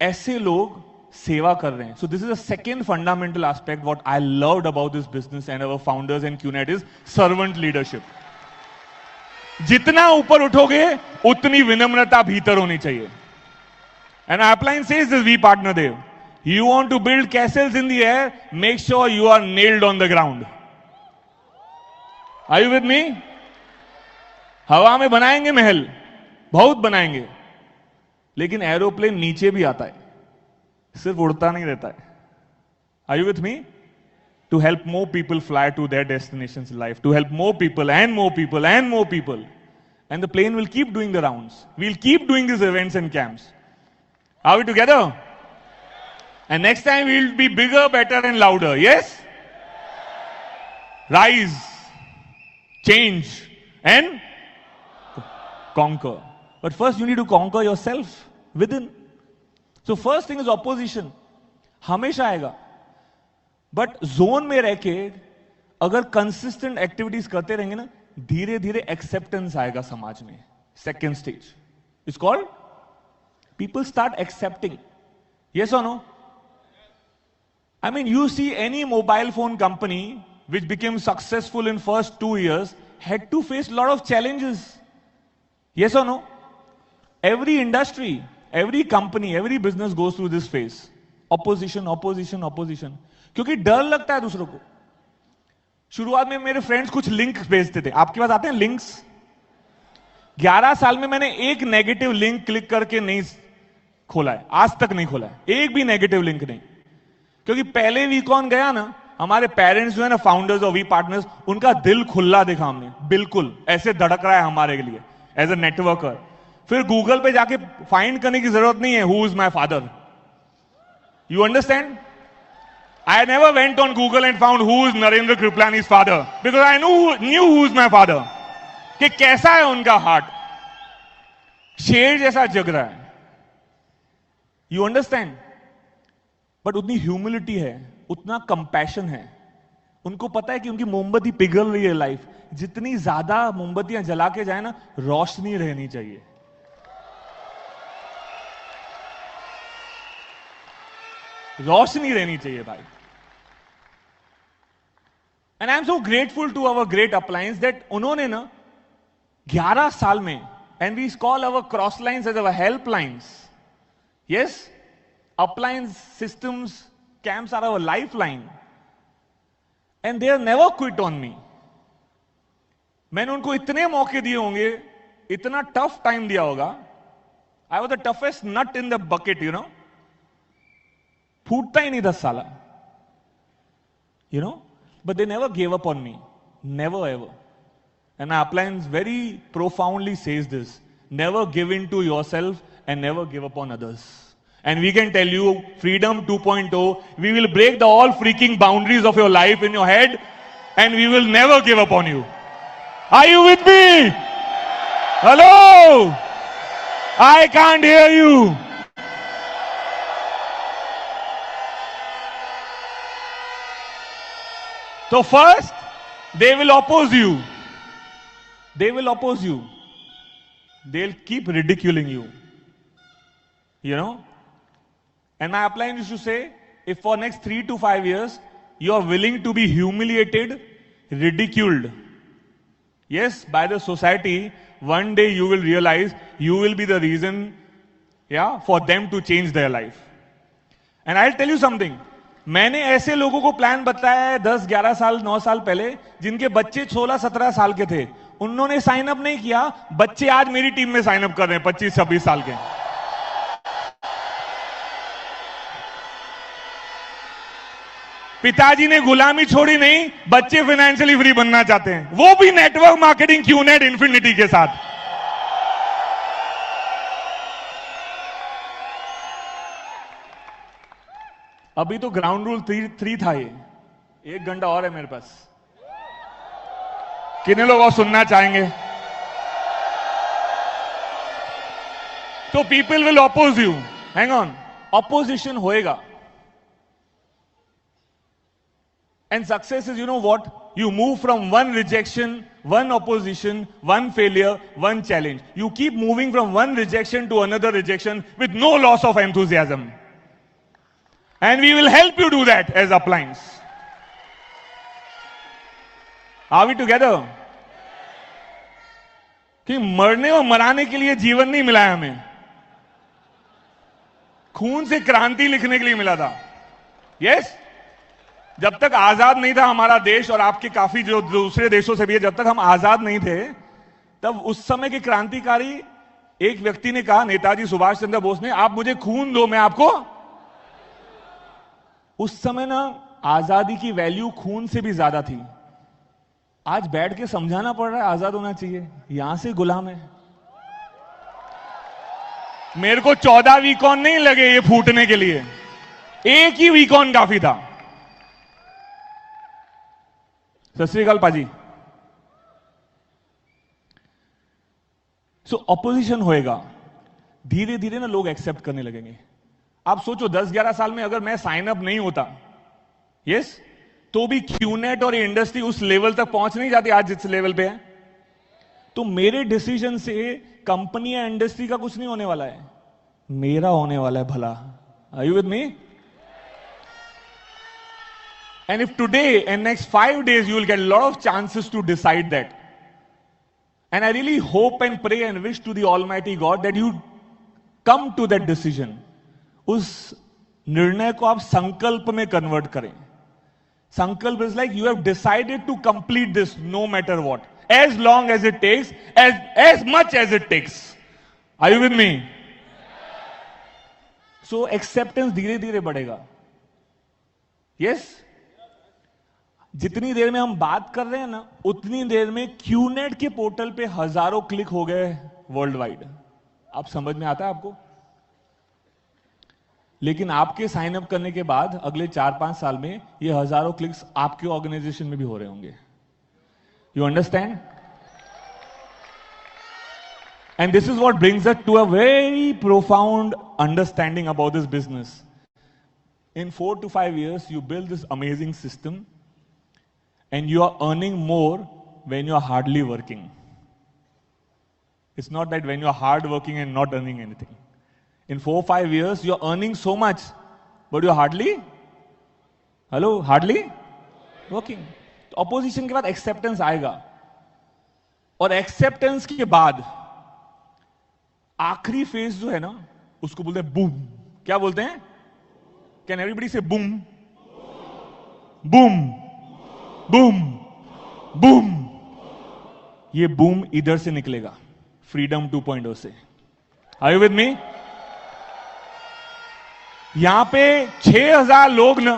ऐसे लोग सेवा कर रहे हैं. So this is the second fundamental aspect what I loved about this business and our founders and QNet is servant leadership. जितना ऊपर उठोगे उतनी विनम्रता भीतर होनी चाहिए. And our upline says this, we partner Dev. You want to build castles in the air, make sure you are nailed on the ground. Are you with me? हवा में बनाएंगे महल, बहुत बनाएंगे, लेकिन एरोप्लेन नीचे भी आता है, सिर्फ उड़ता नहीं रहता है. Are you with me? To help more people fly to their destinations in life, to help more people and more people and more people. And the plane will keep doing the rounds. We'll keep doing these events and camps. Are we together? And next time we'll be bigger, better and louder. Yes? Rise, change and conquer. But first you need to conquer yourself within. So first thing is opposition. हमेशा आएगा. But zone में रह के अगर consistent activities करते रहेंगे ना, धीरे धीरे एक्सेप्टेंस आएगा समाज में. Second stage is called people start accepting. Yes or no? I mean, you see any mobile phone company which became successful in first 2 years had to face a lot of challenges. Yes or no? Every industry, every company, every business goes through this phase. Opposition, opposition, opposition. क्योंकि डर लगता है दूसरों को. शुरुआत में मेरे friends कुछ लिंक भेजते थे. आपके पास आते हैं लिंक्स? 11 साल में मैंने एक नेगेटिव लिंक क्लिक करके नहीं खोला है, आज तक नहीं खोला है, एक भी नेगेटिव लिंक नहीं. क्योंकि पहले वीकॉन गया ना, हमारे पेरेंट्स जो है ना, फाउंडर्स और वी पार्टनर्स, उनका दिल खुला देखा हमने, बिल्कुल ऐसे धड़क रहा है हमारे लिए एज अ नेटवर्कर. फिर गूगल पे जाके फाइंड करने की जरूरत नहीं है who is my father. You understand? I never went on Google and found who is Narendra Kripalani's father, because I knew who is my father. कि कैसा है उनका हार्ट, शेर जैसा जग रहा है. You understand? बट उतनी ह्यूमिलिटी है, उतना कंपैशन है. उनको पता है कि उनकी मोमबत्ती पिघल रही है लाइफ. जितनी ज्यादा मोमबत्तियां जला के जाए ना, रोशनी रहनी चाहिए. रोशनी रहनी चाहिए भाई. And I am so grateful to our great uplines that उन्होंने ना 11 साल में, and we call our cross lines as our help lines. Yes, appliance systems camps are our lifeline, and they have never quit on me. मैंने उनको इतने मौके दिए होंगे, इतना टफ टाइम दिया होगा. I was the toughest nut in the bucket, you know. फूटता ही नहीं 10 साला, you know. But they never gave up on me, never ever. And my appliance very profoundly says this: never give in to yourself and never give up on others. And we can tell you, Freedom 2.0, we will break the all freaking boundaries of your life in your head, and we will never give up on you. Are you with me? Hello? I can't hear you. So first, they will oppose you. They will oppose you. They'll keep ridiculing you. You know? And my upline used to say, if for next 3 to 5 years, you are willing to be humiliated, ridiculed, yes, by the society, one day you will realize you will be the reason, yeah, for them to change their life. And I'll tell you something. मैंने ऐसे लोगों को plan बताया है 10, 11 साल, 9 साल पहले, जिनके बच्चे 16, 17 साल के थे. उन्होंने साइन अप नहीं किया. बच्चे आज मेरी टीम में साइन अप कर रहे हैं, 25, 26 साल के. पिताजी ने गुलामी छोड़ी नहीं, बच्चे फाइनेंशियली फ्री बनना चाहते हैं, वो भी नेटवर्क मार्केटिंग क्यूनेट इन्फिनिटी के साथ. अभी तो ग्राउंड रूल 3 था. ये 1 घंटा और है मेरे पास. कितने लोग और सुनना चाहेंगे? तो people will oppose you. Hang on, opposition होएगा. And success is, you know what? You move from one rejection, one opposition, one failure, one challenge. You keep moving from one rejection to another rejection with no loss of enthusiasm. And we will help you do that as uplines. Are we together? कि मरने और मराने के लिए जीवन नहीं मिला है हमें, खून से क्रांति लिखने के लिए मिला था. Yes? जब तक आजाद नहीं था हमारा देश, और आपके काफी जो दूसरे देशों से भी है, जब तक हम आजाद नहीं थे, तब उस समय के क्रांतिकारी एक व्यक्ति ने कहा, नेताजी सुभाष चंद्र बोस ने, आप मुझे खून दो, मैं आपको. उस समय ना आजादी की वैल्यू खून से भी ज्यादा थी. आज बैठ के समझाना पड़ रहा है आजाद होना चाहिए, यहां से गुलाम है. मेरे को 14 वीकॉन नहीं लगे ये फूटने के लिए, एक ही वीकॉन काफी था. सत श्री अकाल पाजी. सो ऑपोजिशन होएगा, धीरे धीरे ना लोग एक्सेप्ट करने लगेंगे. आप सोचो 10-11 साल में अगर मैं साइन अप नहीं होता, यस, तो भी क्यूनेट और इंडस्ट्री उस लेवल तक पहुंच नहीं जाती आज जिस लेवल पे है. तो मेरे डिसीजन से कंपनी या इंडस्ट्री का कुछ नहीं होने वाला है, मेरा होने वाला है भला. Are you with me? And if today and next 5 days you will get a lot of chances to decide that. And I really hope and pray and wish to the Almighty God that you come to that decision. उस निर्णय को आप संकल्प में convert करें. संकल्प is like you have decided to complete this no matter what. As long as it takes, as much as it takes. Are you with me? So acceptance धीरे धीरे बढ़ेगा. Yes? जितनी देर में हम बात कर रहे हैं ना, उतनी देर में क्यूनेट के पोर्टल पे हजारों क्लिक हो गए वर्ल्ड वाइड. आप समझ में आता है आपको? लेकिन आपके साइन अप करने के बाद अगले 4-5 साल में ये हजारों क्लिक्स आपके ऑर्गेनाइजेशन में भी हो रहे होंगे. You understand? And this is what brings us to a very profound understanding about this business. In 4 to 5 years, you build this amazing system and you are earning more when you are hardly working. It's not that when you are hard working and not earning anything. In 4-5 years, you are earning so much, but you are hardly working. Opposition के बाद acceptance आएगा. और acceptance के बाद आखिरी phase जो है ना, उसको बोलते हैं बूम. क्या बोलते हैं? Can everybody say boom? Boom. Boom. Boom. ये बूम इधर से निकलेगा, फ्रीडम 2.0 से. Are you with me? यहां पे 6000 लोग ना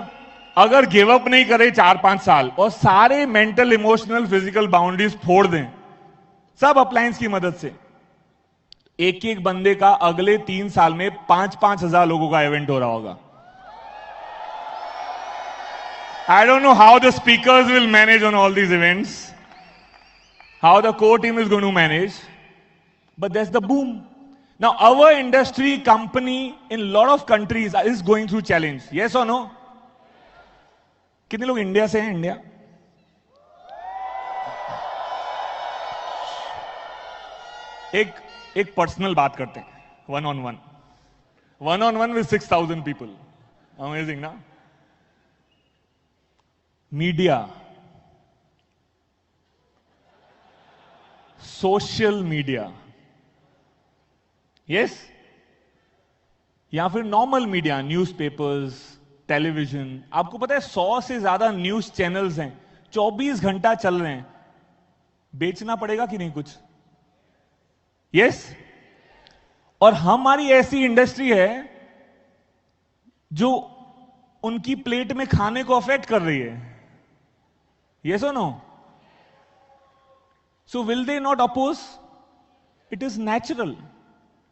अगर गिव अप नहीं करे 4-5 साल और सारे मेंटल, इमोशनल, फिजिकल बाउंड्रीज फोड़ दें, सब अप्लायंस की मदद से, एक एक बंदे का अगले 3 साल में 5-5 हजार लोगों का इवेंट हो रहा होगा. I don't know how the speakers will manage on all these events, how the core team is going to manage, but that's the boom. Now our industry, company in a lot of countries is going through challenge. Yes or no? कितने लोग India से हैं? India एक personal बात करते हैं, one on one with 6,000 people. Amazing ना? Media, social media, yes, या फिर नॉर्मल मीडिया, न्यूज़पेपर्स, टेलीविजन. आपको पता है 100 से ज्यादा न्यूज चैनल्स हैं, 24 घंटा चल रहे हैं. बेचना पड़ेगा कि नहीं कुछ? यस. और हमारी ऐसी इंडस्ट्री है जो उनकी प्लेट में खाने को अफेक्ट कर रही है. Yes or no? So will they not oppose? It is natural.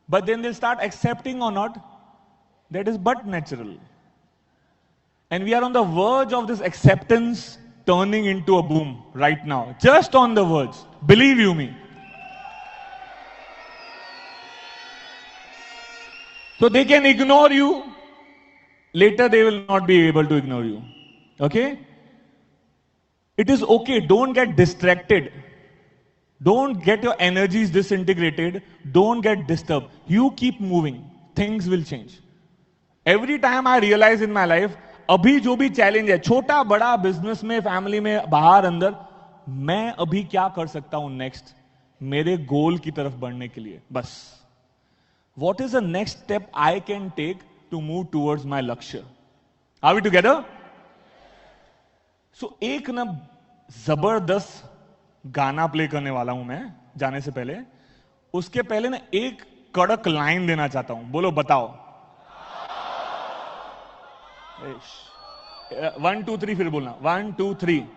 But then they'll start accepting or not. That is but natural. And we are on the verge of this acceptance turning into a boom right now. Just on the verge. Believe you me. So they can ignore you. Later they will not be able to ignore you. Okay? It is okay. Don't get distracted. Don't get your energies disintegrated. Don't get disturbed. You keep moving. Things will change. Every time I realize in my life, अभी जो भी challenge है, छोटा बड़ा, business में, family में, बाहर अंदर, मैं अभी क्या कर सकता हूं नेक्स्ट मेरे गोल की तरफ बढ़ने के लिए. बस what is the next step I can take to move towards my लक्ष्य. Are we together? So एक ना जबरदस्त गाना प्ले करने वाला हूं मैं जाने से पहले. उसके पहले ना एक कड़क लाइन देना चाहता हूं. बोलो, बताओ. 1 2 3 फिर बोलना. 1 2 3.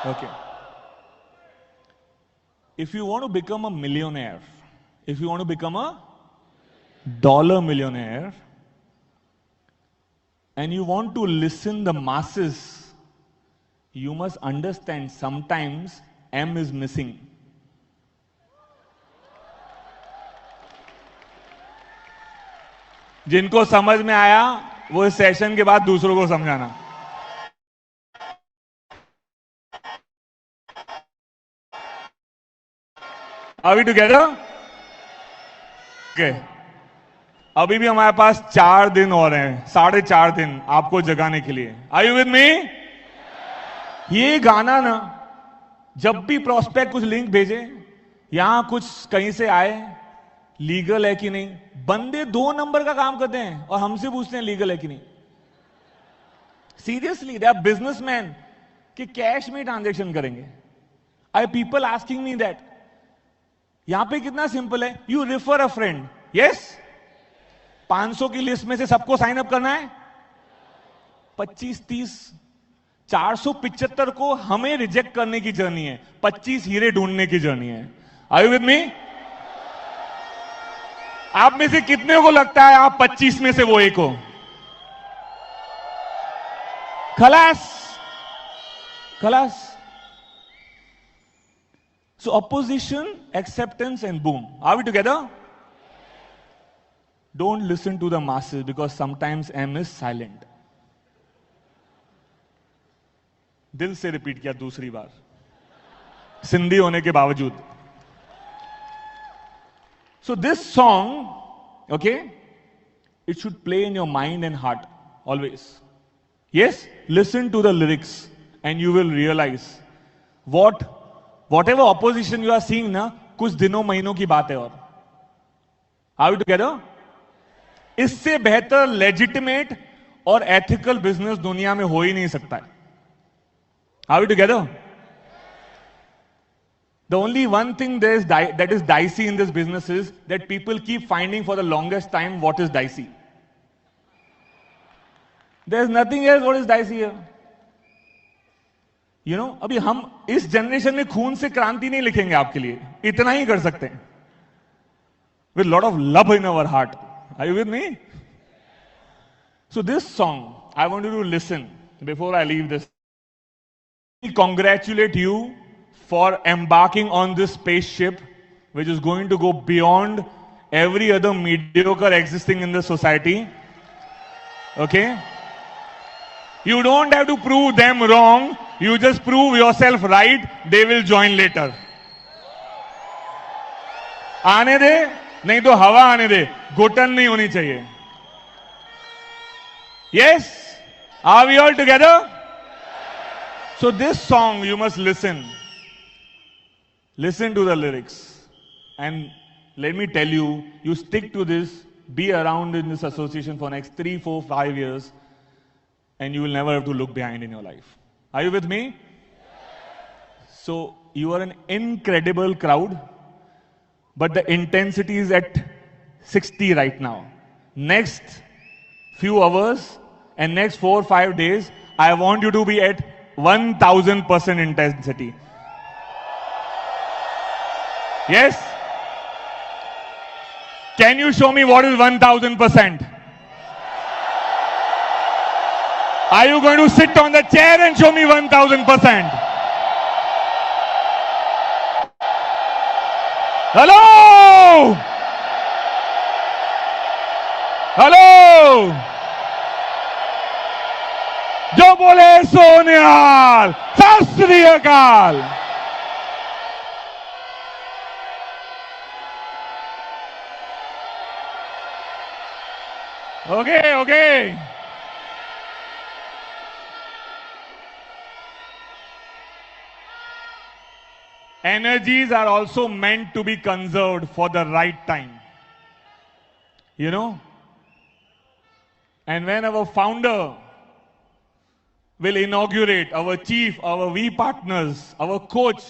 Okay. If you want to become a millionaire, if you want to become a dollar millionaire, and you want to listen the masses, you must understand sometimes M is missing. जिनको समझ में आया वो इस सेशन के बाद दूसरों को समझाना. Are we together? Okay. अभी भी हमारे पास 4 दिन और हैं, 4.5 दिन आपको जगाने के लिए. Are you with me? ये गाना ना, जब भी प्रोस्पेक्ट कुछ लिंक भेजे, यहां कुछ कहीं से आए, लीगल है कि नहीं, बंदे 2 नंबर का काम करते हैं और हमसे पूछते हैं लीगल है कि नहीं. सीरियसली, दे आर बिजनेसमैन कि कैश में ट्रांजेक्शन करेंगे. I people asking me that. यहां पे कितना सिंपल है, you refer a friend. Yes, 500 की लिस्ट में से सबको साइन अप करना है. 25, 30, 475 को हमें रिजेक्ट करने की जर्नी है, 25 हीरे ढूंढने की जर्नी है. Are you with me? आप में से कितने को लगता है आप 25 में से वो एक हो? खलास, खलास. So opposition, acceptance and boom. Are we together? Don't listen to the masses because sometimes M is silent. दिल से रिपीट किया दूसरी बार, सिंधी होने के बावजूद. So this song, okay, it should play in your mind and heart always. Yes, listen to the lyrics and you will realize whatever opposition you are seeing ना, कुछ दिनों महीनों की बात है. और Are we together? इससे बेहतर लेजिटिमेट और एथिकल बिजनेस दुनिया में हो ही नहीं सकता है. Are we together? The only one thing that is dicey in this business is that people keep finding for the longest time what is dicey. There's nothing else what is dicey here. You know, अभी हम इस generation में खून से क्रांति नहीं लिखेंगे आपके लिए, इतना ही कर सकते हैं. With lot of love in our heart. Are you with me? So this song, I want you to listen before I leave this. I congratulate you for embarking on this spaceship, which is going to go beyond every other mediocre existing in the society. Okay? You don't have to prove them wrong. You just prove yourself right. They will join later. आने दे, नहीं तो हवा आने दे, घुटन नहीं होनी चाहिए. Yes? Are we all together? So this song you must listen. Listen to the lyrics. And let me tell you, you stick to this, be around in this association for next 3, 4, 5 years, and you will never have to look behind in your life. Are you with me? So you are an incredible crowd, but the intensity is at 60 right now. Next few hours and next 4, 5 days, I want you to be at 1000% intensity. Yes? Can you show me what is 1000%? Are you going to sit on the chair and show me 1000%? Hello? Hello? जो बोले सोनियाल, सत श्री अकाल. Okay, okay. Energies are also meant to be conserved for the right time. You know? And when our founder will inaugurate, our chief, our V partners, our coach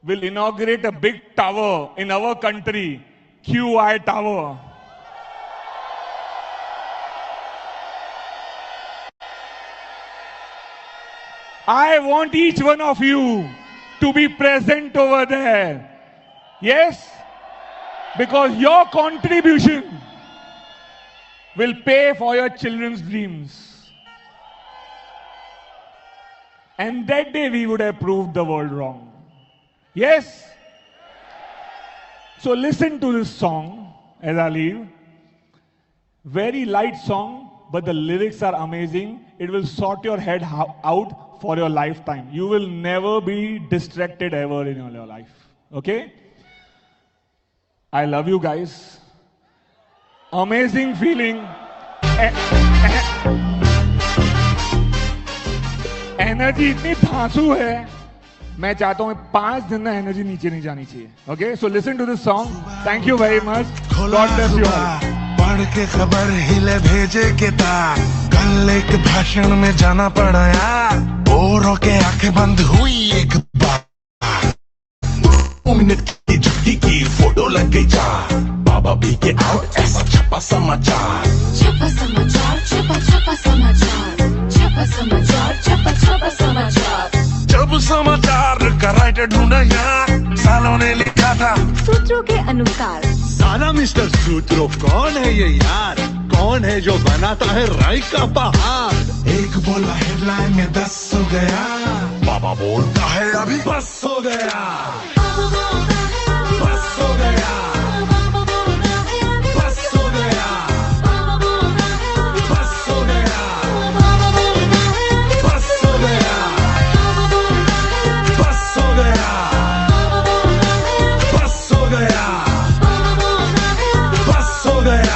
will inaugurate a big tower in our country, QI Tower. I want each one of you to be present over there. Yes? Because your contribution will pay for your children's dreams. And that day we would have proved the world wrong. Yes? So listen to this song as I leave. Very light song, but the lyrics are amazing. It will sort your head out for your lifetime. You will never be distracted ever in your life. Okay? I love you guys. Amazing feeling. Energy इतनी धांसू है, मैं चाहता हूँ 5 दिन में energy नीचे नहीं जानी चाहिए. Okay, so listen to this song. Thank you very much. God bless you all. पढ़ के खबर हिले भेजे के तार, कल एक भाषण में जाना पड़ा यार, बोरों के आंखें बंद हुई एक बार, 2 मिनट की झुट्टी की फोटो लग गई चार, बाबा भी के आउट ऐसा छपा समाचार. छपा समाचार, छपा छपा समाचार, छपा समाचार, छपा छपा समाचार. जब समाचार का राइटर ढूंढा यार, सालों ने लिखा था सूत्रों के अनुसार. साला मिस्टर सूत्रो कौन है ये यार, कौन है जो बनाता है राई का पहाड़. एक बोला हेडलाइन में 10 हो गया, बाबा बोलता है अभी बस हो गया, बस हो गया, बस हो गया, बस हो गया, बस हो गया, बस हो गया, बस हो गया, बस हो गया.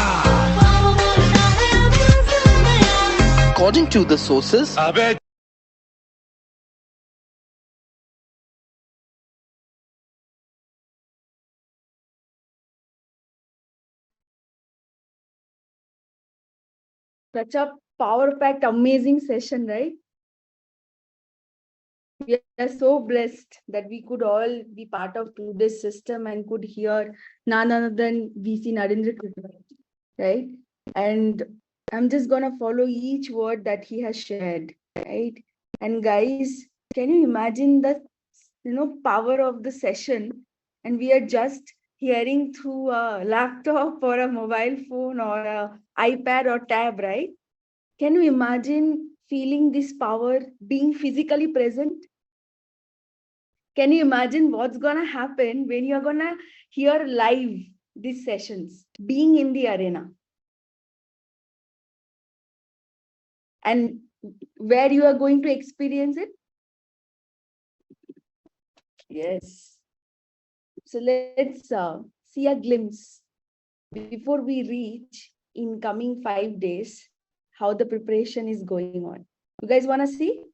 According to the sources, अबे Such a power-packed, amazing session, right? We are so blessed that we could all be part of today's system and could hear none other than VC Narendra Krishna, right? And I'm just gonna follow each word that he has shared, right? And guys, can you imagine the power of the session? And we are just hearing through a laptop or a mobile phone or a iPad or tab, right? Can you imagine feeling this power, being physically present? Can you imagine what's gonna happen when you're gonna hear live these sessions, being in the arena? And where you are going to experience it? Yes. So let's see a glimpse before we reach in coming 5 days, how the preparation is going on. You guys want to see?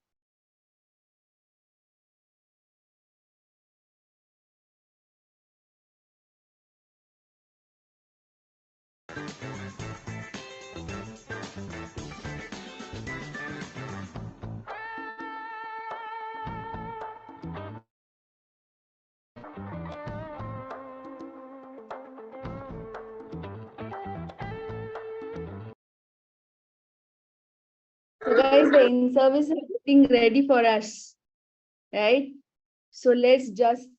So guys, the in-service is getting ready for us, right? So let's just,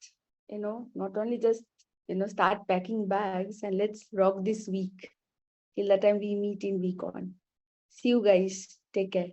not only just, start packing bags and let's rock this week till the time we meet in week on. See you guys. Take care.